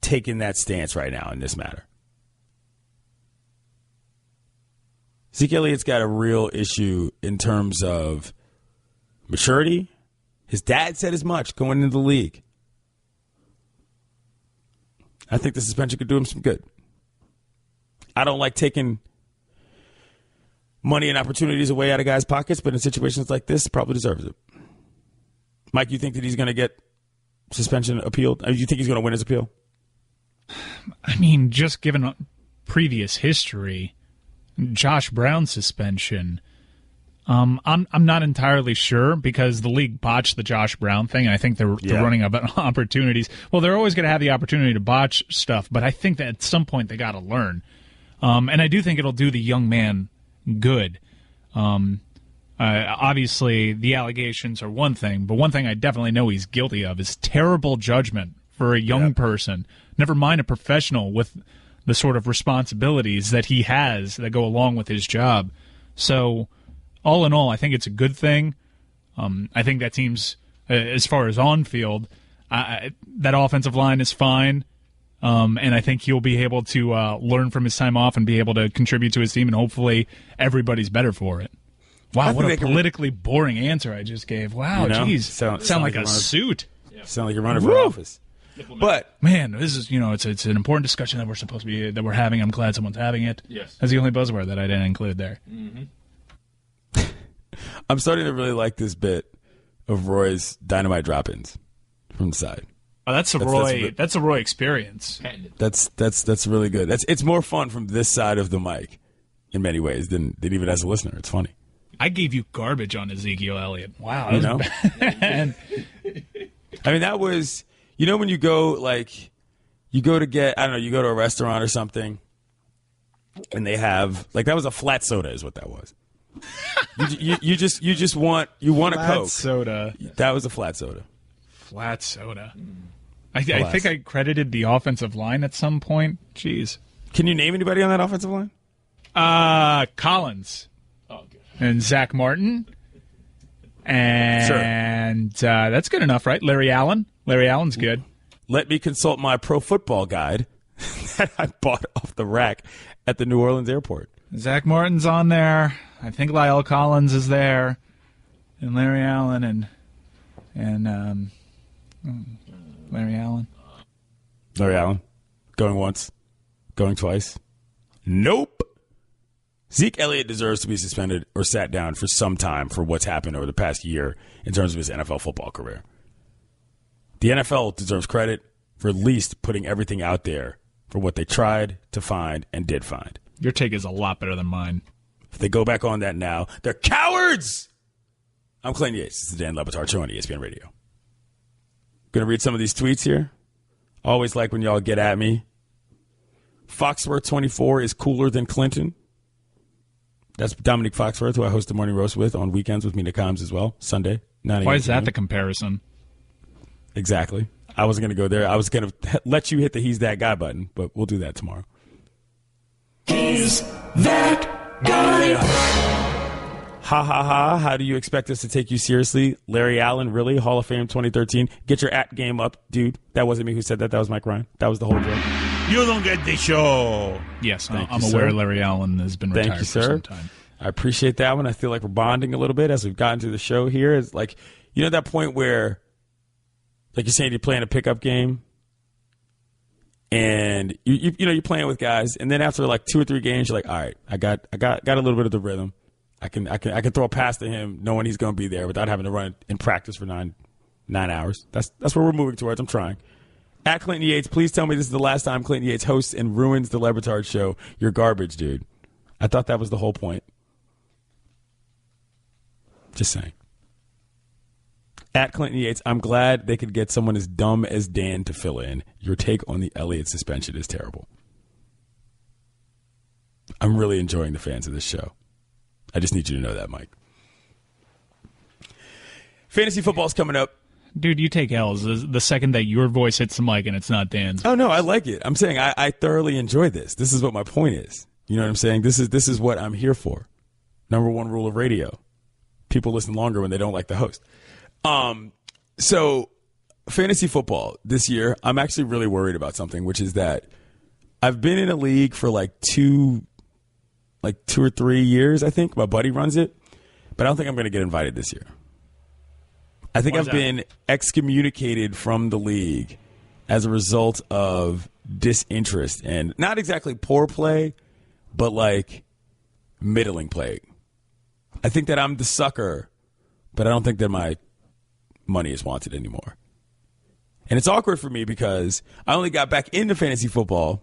taking that stance right now in this matter. Ezekiel Elliott's got a real issue in terms of maturity. His dad said as much going into the league. I think the suspension could do him some good. I don't like taking money and opportunities away out of guys' pockets, but in situations like this, probably deserves it. Mike, you think that he's going to get suspension appealed? You think he's going to win his appeal? I mean, just given previous history, Josh Brown's suspension, I'm not entirely sure because the league botched the Josh Brown thing. I think they're running out of opportunities. Well, they're always going to have the opportunity to botch stuff, but I think that at some point they got to learn. And I do think it'll do the young man good. Obviously, the allegations are one thing, but one thing I definitely know he's guilty of is terrible judgment for a young person, never mind a professional with the sort of responsibilities that he has that go along with his job. So, all in all, I think it's a good thing. I think that team's, as far as on-field, that offensive line is fine. And I think he'll be able to learn from his time off and be able to contribute to his team, and hopefully everybody's better for it. Wow, what a politically boring answer I just gave. Wow, geez. Sound like a suit. Sound like you're running for office. But man, this is it's an important discussion that we're having. I'm glad someone's having it. Yes, that's the only buzzword that I didn't include there. Mm-hmm. I'm starting to really like this bit of Roy's dynamite drop-ins from the side. Oh, that's a Roy experience. That's really good. It's more fun from this side of the mic in many ways than even as a listener. It's funny. I gave you garbage on Ezekiel Elliott. Wow, you know. Bad. I mean, that was when you go you go to a restaurant or something, and they have that was a flat soda is what that was. you just want a Coke soda. That was a flat soda. Flat soda. I think I credited the offensive line at some point. Jeez. Can you name anybody on that offensive line? Collins. Oh, good. And Zach Martin. And that's good enough, right? Larry Allen. Larry Allen's good. Let me consult my Pro Football Guide that I bought off the rack at the New Orleans airport. Zach Martin's on there. I think Lyle Collins is there. And Larry Allen and Larry Allen. Larry Allen. Going once. Going twice. Nope. Zeke Elliott deserves to be suspended or sat down for some time for what's happened over the past year in terms of his NFL football career. The NFL deserves credit for at least putting everything out there for what they tried to find and did find. Your take is a lot better than mine. If they go back on that now, they're cowards! I'm Clinton Yates. It's the Dan LeBatard Show on ESPN Radio. Going to read some of these tweets here. Always like when y'all get at me. Foxworth 24 is cooler than Clinton. That's Dominic Foxworth, who I host the Morning Roast with on weekends with Mina Kimes as well. Sunday, 9 a.m. Why is that the comparison? Exactly. I wasn't going to go there. I was going to let you hit the He's That Guy button, but we'll do that tomorrow. He's that guy. Ha ha ha. How do you expect us to take you seriously? Larry Allen, really? Hall of Fame 2013. Get your at game up, dude. That wasn't me who said that. That was Mike Ryan. That was the whole joke. You don't get the show. Yes, I'm aware Larry Allen has been retired for some time. I appreciate that one. I feel like we're bonding a little bit as we've gotten through the show here. It's like, that point where, like you're saying, you're playing a pickup game, and you're playing with guys, and then after like 2 or 3 games, you're like, all right, I got a little bit of the rhythm. I can throw a pass to him, knowing he's going to be there without having to run in practice for nine hours. That's where we're moving towards. I'm trying. At Clinton Yates, please tell me this is the last time Clinton Yates hosts and ruins the LeBatard Show. You're garbage, dude. I thought that was the whole point. Just saying. At Clinton Yates, I'm glad they could get someone as dumb as Dan to fill in. Your take on the Elliott suspension is terrible. I'm really enjoying the fans of this show. I just need you to know that, Mike. Fantasy football's coming up. Dude, you take L's the second that your voice hits the mic and it's not Dan's. Oh, no, I like it. I'm saying I thoroughly enjoy this. This is what my point is. You know what I'm saying? This is what I'm here for. Number one rule of radio. People listen longer when they don't like the host. So fantasy football this year, I'm actually really worried about something, which is that I've been in a league for like two or 3 years, I think. My buddy runs it, but I don't think I'm going to get invited this year. I think I've been excommunicated from the league as a result of disinterest and not exactly poor play, but like middling play. I think that I'm the sucker, but I don't think that my money is wanted anymore. And it's awkward for me because I only got back into fantasy football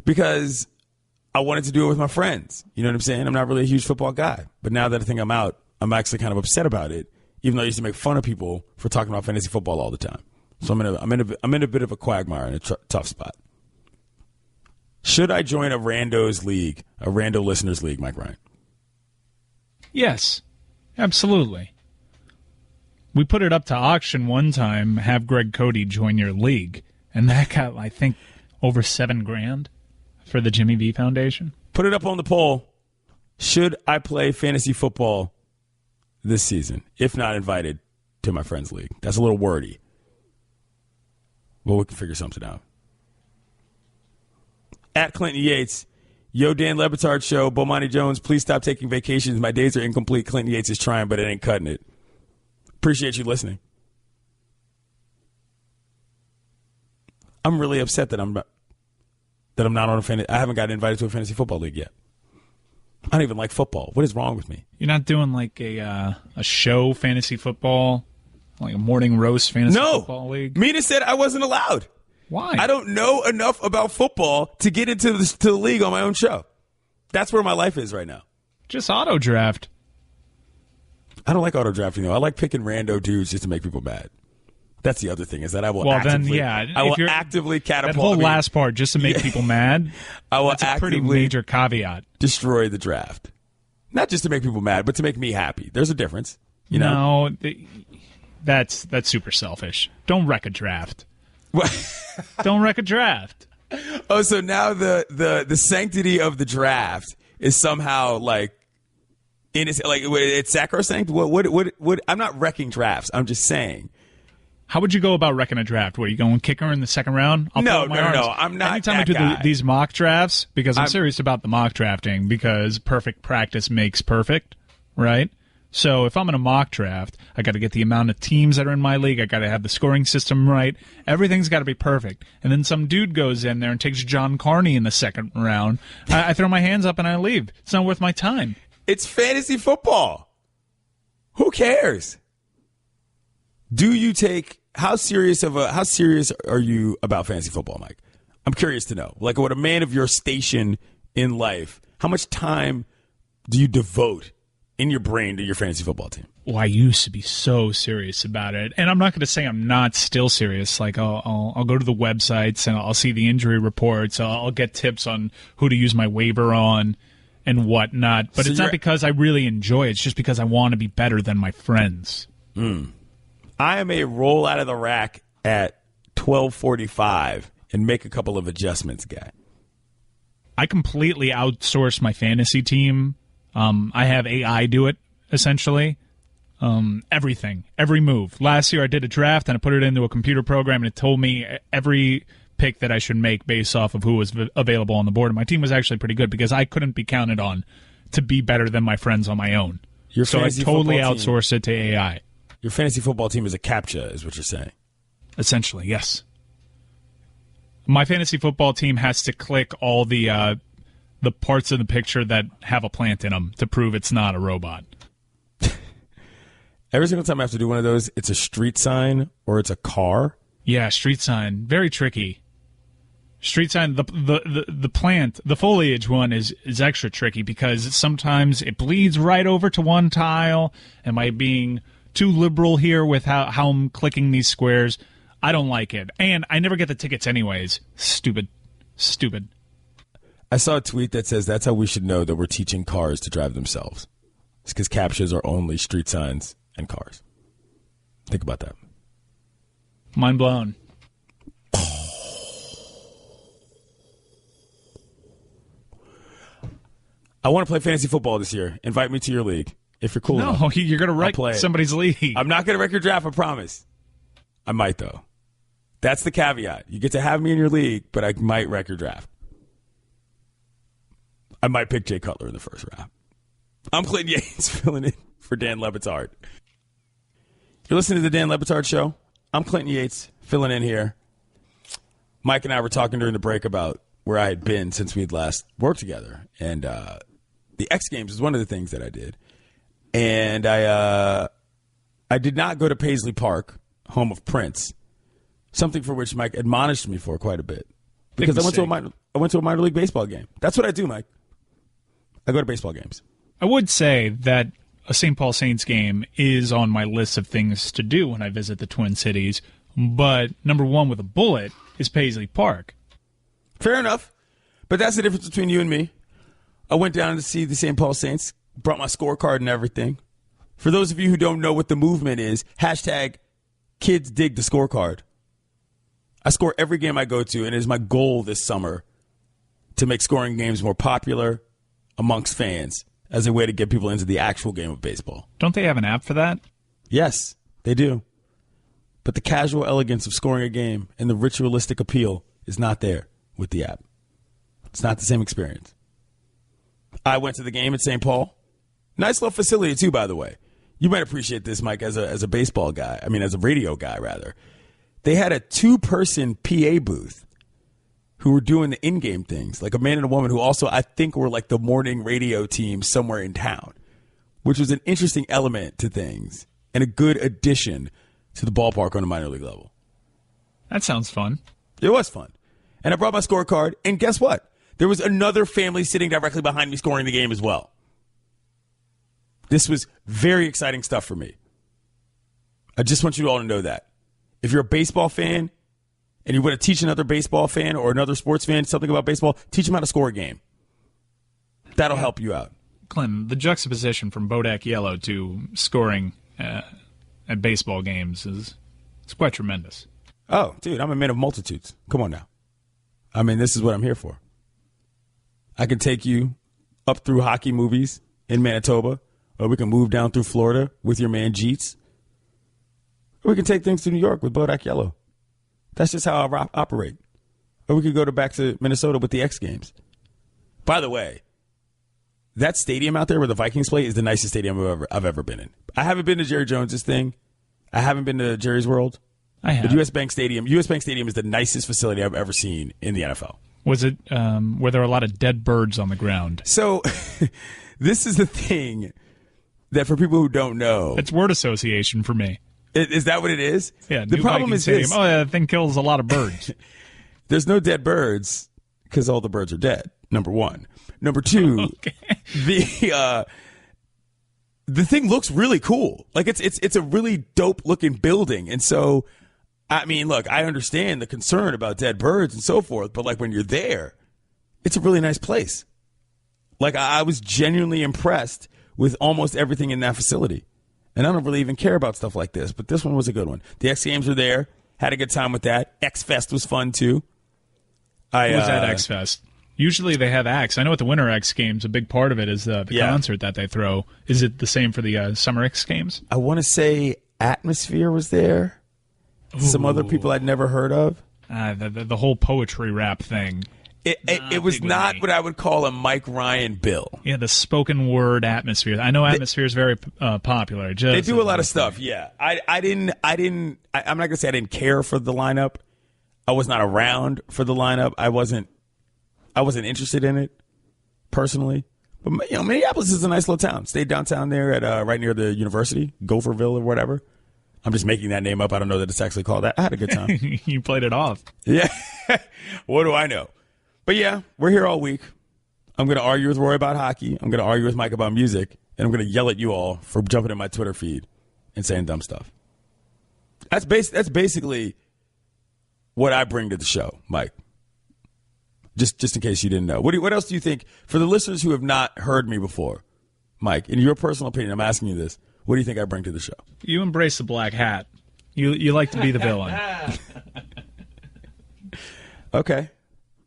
because I wanted to do it with my friends. You know what I'm saying? I'm not really a huge football guy. But now that I think I'm out, I'm actually kind of upset about it, even though I used to make fun of people for talking about fantasy football all the time. So I'm in a bit of a quagmire and a tough spot. Should I join a randos league, a rando listeners league, Mike Ryan? Yes, absolutely. We put it up to auction one time, have Greg Cody join your league, and that got, I think, over $7,000 for the Jimmy V Foundation. Put it up on the poll. Should I play fantasy football this season, if not invited to my friend's league? That's a little wordy. Well, we can figure something out. At Clinton Yates, yo, Dan LeBatard show, Bomani Jones, please stop taking vacations. My days are incomplete. Clinton Yates is trying, but it ain't cutting it. Appreciate you listening. I'm really upset that I'm not on a fantasy. I haven't gotten invited to a fantasy football league yet. I don't even like football. What is wrong with me? You're not doing like a show fantasy football, like a morning roast fantasy football league? Mina said I wasn't allowed. Why? I don't know enough about football to get into the league on my own show. That's where my life is right now. Just auto draft. I don't like auto drafting though. I like picking rando dudes just to make people mad. That's the other thing is that I will actively catapult. That whole last part just to make people mad. I will that's a pretty major caveat. Destroy the draft, not just to make people mad, but to make me happy. There's a difference, you know. No, that's super selfish. Don't wreck a draft. Don't wreck a draft. Oh, so now the sanctity of the draft is somehow like innocent, like it's sacrosanct. What? I'm not wrecking drafts. I'm just saying. How would you go about wrecking a draft? Where you going kicker in the second round? No. I'm not. Anytime I do these mock drafts, because I'm serious about the mock drafting, because perfect practice makes perfect, right? So if I'm in a mock draft, I got to get the amount of teams that are in my league. I got to have the scoring system right. Everything's got to be perfect. And then some dude goes in there and takes John Carney in the second round. I throw my hands up and I leave. It's not worth my time. It's fantasy football. Who cares? Do you take how serious are you about fantasy football, Mike? I'm curious to know. Like, what a man of your station in life, how much time do you devote in your brain to your fantasy football team? Well, I used to be so serious about it, and I'm not going to say I'm not still serious. Like, I'll go to the websites and I'll see the injury reports. I'll get tips on who to use my waiver on and whatnot. But it's not because I really enjoy it. It's just because I want to be better than my friends. I am a roll out of the rack at 12:45 and make a couple of adjustments guy. I completely outsource my fantasy team. I have AI do it, essentially. Everything, every move. Last year I did a draft and I put it into a computer program and it told me every pick that I should make based off of who was available on the board. And my team was actually pretty good because I couldn't be counted on to be better than my friends on my own. So I totally outsource it to AI. Your fantasy football team is a CAPTCHA, is what you're saying. Essentially, yes. My fantasy football team has to click all the parts of the picture that have a plant in them to prove it's not a robot. Every single time I have to do one of those, it's a street sign or it's a car. Yeah, street sign. Very tricky. Street sign, the plant, the foliage one is extra tricky because sometimes it bleeds right over to one tile. Am I being too liberal here with how I'm clicking these squares? I don't like it. And I never get the tickets anyways. Stupid. I saw a tweet that says that's how we should know that we're teaching cars to drive themselves. It's because CAPTCHAs are only street signs and cars. Think about that. Mind blown. I want to play fantasy football this year. Invite me to your league. If you're cool enough. No, you're going to wreck play it. somebody's league. I'm not going to wreck your draft, I promise. I might, though. That's the caveat. You get to have me in your league, but I might wreck your draft. I might pick Jay Cutler in the first round. I'm Clinton Yates, filling in for Dan LeBatard. You're listening to the Dan LeBatard Show. I'm Clinton Yates, filling in here. Mike and I were talking during the break about where I had been since we had last worked together. And the X Games is one of the things that I did. And I did not go to Paisley Park, home of Prince, something for which Mike admonished me for quite a bit. Because I went to a minor league baseball game. That's what I do, Mike. I go to baseball games. I would say that a St. Paul Saints game is on my list of things to do when I visit the Twin Cities. But number one with a bullet is Paisley Park. Fair enough. But that's the difference between you and me. I went down to see the St. Paul Saints, brought my scorecard and everything. For those of you who don't know what the movement is, hashtag kids dig the scorecard. I score every game I go to, and it is my goal this summer to make scoring games more popular amongst fans as a way to get people into the actual game of baseball. Don't they have an app for that? Yes, they do. But the casual elegance of scoring a game and the ritualistic appeal is not there with the app. It's not the same experience. I went to the game at St. Paul. Nice little facility, too, by the way. You might appreciate this, Mike, as a baseball guy. I mean, as a radio guy, rather. They had a 2-person PA booth who were doing the in-game things, like a man and a woman who also, I think, were like the morning radio team somewhere in town, which was an interesting element to things and a good addition to the ballpark on a minor league level. That sounds fun. It was fun. And I brought my scorecard, and guess what? There was another family sitting directly behind me scoring the game as well. This was very exciting stuff for me. I just want you all to know that. If you're a baseball fan and you want to teach another baseball fan or another sports fan something about baseball, teach them how to score a game. That'll help you out. Clinton, the juxtaposition from Bodak Yellow to scoring at baseball games is quite tremendous. Oh, dude, I'm a man of multitudes. Come on now. I mean, this is what I'm here for. I can take you up through hockey movies in Manitoba, or we can move down through Florida with your man Jeets. Or we can take things to New York with Bodak Yellow. That's just how I operate. Or we could go back to Minnesota with the X Games. By the way, that stadium out there where the Vikings play is the nicest stadium I've ever been in. I haven't been to Jerry Jones's thing. I haven't been to Jerry's World. I have. But US Bank Stadium is the nicest facility I've ever seen in the NFL. Was it, were there a lot of dead birds on the ground? So, this is the thing that for people who don't know. It's word association for me. Is that what it is? Yeah. The problem is this. Oh, yeah, that thing kills a lot of birds. There's no dead birds because all the birds are dead, number one. Number two, the thing looks really cool. Like, it's a really dope-looking building. And so, I mean, look, I understand the concern about dead birds and so forth, but, like, when you're there, it's a really nice place. Like, I was genuinely impressed with almost everything in that facility. And I don't really even care about stuff like this, but this one was a good one. The X Games were there. Had a good time with that. X Fest was fun, too. What was that X Fest? Usually they have acts. I know at the Winter X Games, a big part of it is the concert that they throw. Is it the same for the Summer X Games? I want to say Atmosphere was there. Ooh. Some other people I'd never heard of. The whole poetry rap thing. It was not what I would call a Mike Ryan bill. Yeah, the spoken word Atmosphere. I know Atmosphere is very popular. They do a lot of stuff. Yeah, I'm not gonna say I didn't care for the lineup. I was not around for the lineup. I wasn't interested in it personally. But Minneapolis is a nice little town. Stayed downtown there at right near the university, Gopherville or whatever. I'm just making that name up. I don't know that it's actually called that. I had a good time. You played it off. Yeah. What do I know? But yeah, we're here all week. I'm going to argue with Roy about hockey. I'm going to argue with Mike about music. And I'm going to yell at you all for jumping in my Twitter feed and saying dumb stuff. That's basically what I bring to the show, Mike. Just in case you didn't know. What else do you think, for the listeners who have not heard me before, Mike, in your personal opinion, I'm asking you this, what do you think I bring to the show? You embrace the black hat. You like to be the villain. Okay.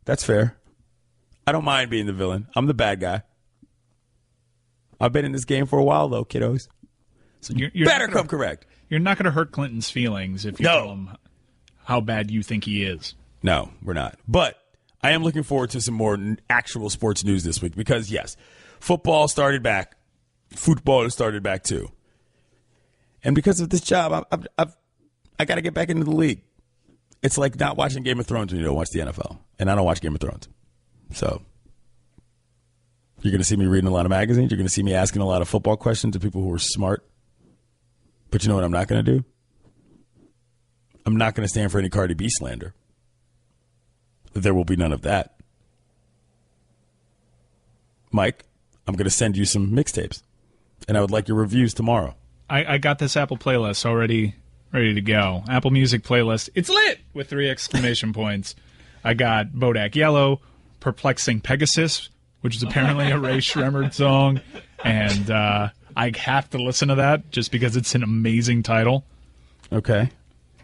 That's fair. I don't mind being the villain. I'm the bad guy. I've been in this game for a while, though, kiddos. So you're better come correct. You're not going to hurt Clinton's feelings if you tell him how bad you think he is. No, we're not. But I am looking forward to some more actual sports news this week because, yes, football started back. Football has started back, too. And because of this job, I got to get back into the league. It's like not watching Game of Thrones when you don't watch the NFL. And I don't watch Game of Thrones. So you're going to see me reading a lot of magazines. You're going to see me asking a lot of football questions to people who are smart. But you know what I'm not going to do? I'm not going to stand for any Cardi B slander. There will be none of that. Mike, I'm going to send you some mixtapes. And I would like your reviews tomorrow. I got this Apple playlist already ready to go. Apple Music playlist. It's lit! With 3 exclamation points. I got Bodak Yellow, Perplexing Pegasus, which is apparently a Ray Shremmerd song. And I have to listen to that just because it's an amazing title. Okay.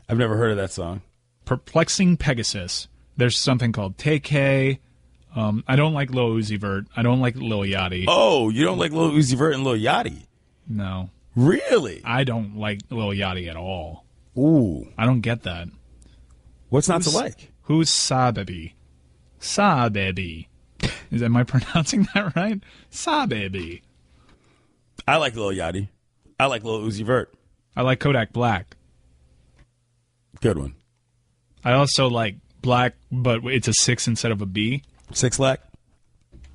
I've never heard of that song. Perplexing Pegasus. There's something called Tay-K. I don't like Lil Uzi Vert. I don't like Lil Yachty. Oh, you don't like Lil Uzi Vert and Lil Yachty? No. Really? I don't like Lil Yachty at all. Ooh. I don't get that. What's not to like? Who's Sababy? Sababy. Am I pronouncing that right? Sababy. I like Lil Yachty. I like Lil Uzi Vert. I like Kodak Black. Good one. I also like Black, but it's a 6 instead of a B. 6 Lack?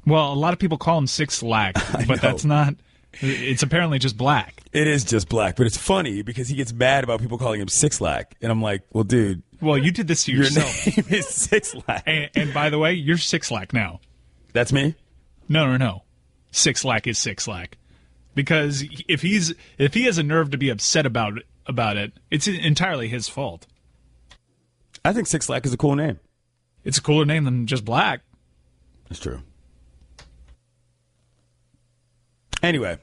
Well, a lot of people call him 6 Lack, but that's not. It's apparently just Black. It is just Black, but it's funny because he gets mad about people calling him 6 Lack. And I'm like, well, dude. Well, you did this to yourself. Your name is 6 Lack. And by the way, you're 6 Lack now. That's me? No. 6 Lack is 6 Lack. Because if he has a nerve to be upset about it, it's entirely his fault. I think 6 Lack is a cool name. It's a cooler name than just Black. That's true. Anyway,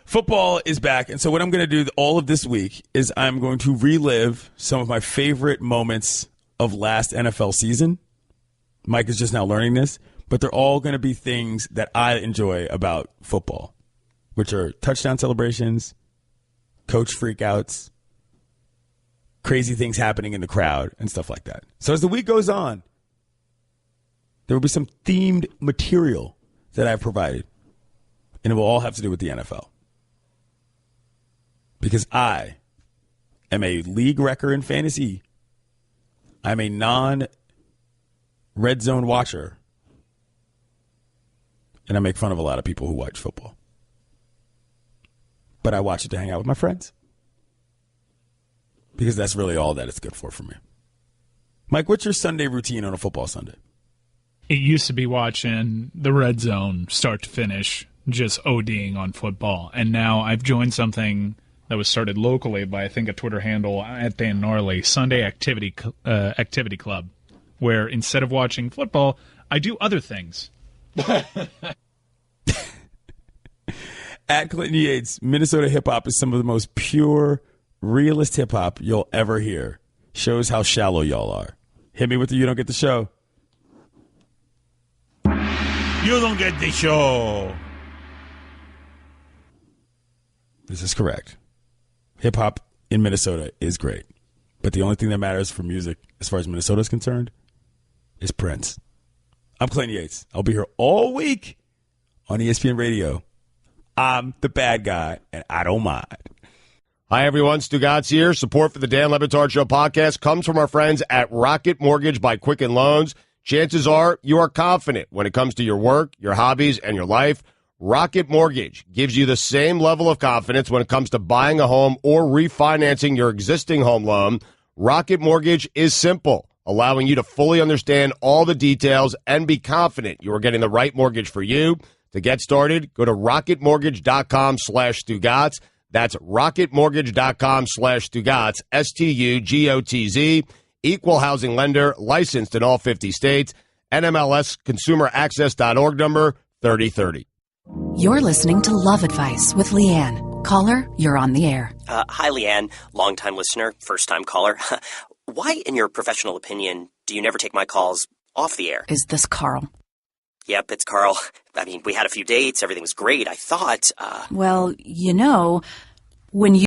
football is back. And so what I'm going to do all of this week is I'm going to relive some of my favorite moments of last NFL season. Mike is just now learning this, but they're all going to be things that I enjoy about football, which are touchdown celebrations, coach freakouts, crazy things happening in the crowd, and stuff like that. So as the week goes on, there will be some themed material that I've provided, and it will all have to do with the NFL. Because I am a league wrecker in fantasy. I'm a non-red zone watcher, and I make fun of a lot of people who watch football. But I watch it to hang out with my friends. Because that's really all that it's good for me. Mike, what's your Sunday routine on a football Sunday? It used to be watching the red zone start to finish, just ODing on football. And now I've joined something that was started locally by, I think, a Twitter handle at Dan Gnarly, Sunday Activity Club, where instead of watching football, I do other things. At Clinton Yates, Minnesota hip-hop is some of the most pure, realist hip-hop you'll ever hear. Shows how shallow y'all are. Hit me with the You Don't Get the Show. You don't get the show. This is correct. Hip-hop in Minnesota is great. But the only thing that matters for music, as far as Minnesota is concerned, is Prince. I'm Clinton Yates. I'll be here all week on ESPN Radio. I'm the bad guy, and I don't mind. Hi, everyone. Stugotz here. Support for the Dan LeBatard Show podcast comes from our friends at Rocket Mortgage by Quicken Loans. Chances are you are confident when it comes to your work, your hobbies, and your life. Rocket Mortgage gives you the same level of confidence when it comes to buying a home or refinancing your existing home loan. Rocket Mortgage is simple, allowing you to fully understand all the details and be confident you are getting the right mortgage for you. To get started, go to rocketmortgage.com/Stugotz. That's rocketmortgage.com/Stugotz, STUGOTZ. Equal housing lender, licensed in all 50 states. NMLS consumeraccess.org number 3030. You're listening to Love Advice with Leanne. Caller, you're on the air. Hi, Leanne. Longtime listener, first-time caller. Why, in your professional opinion, do you never take my calls off the air? Is this Carl? Yep, it's Carl. I mean, we had a few dates. Everything was great. I thought, Well, when you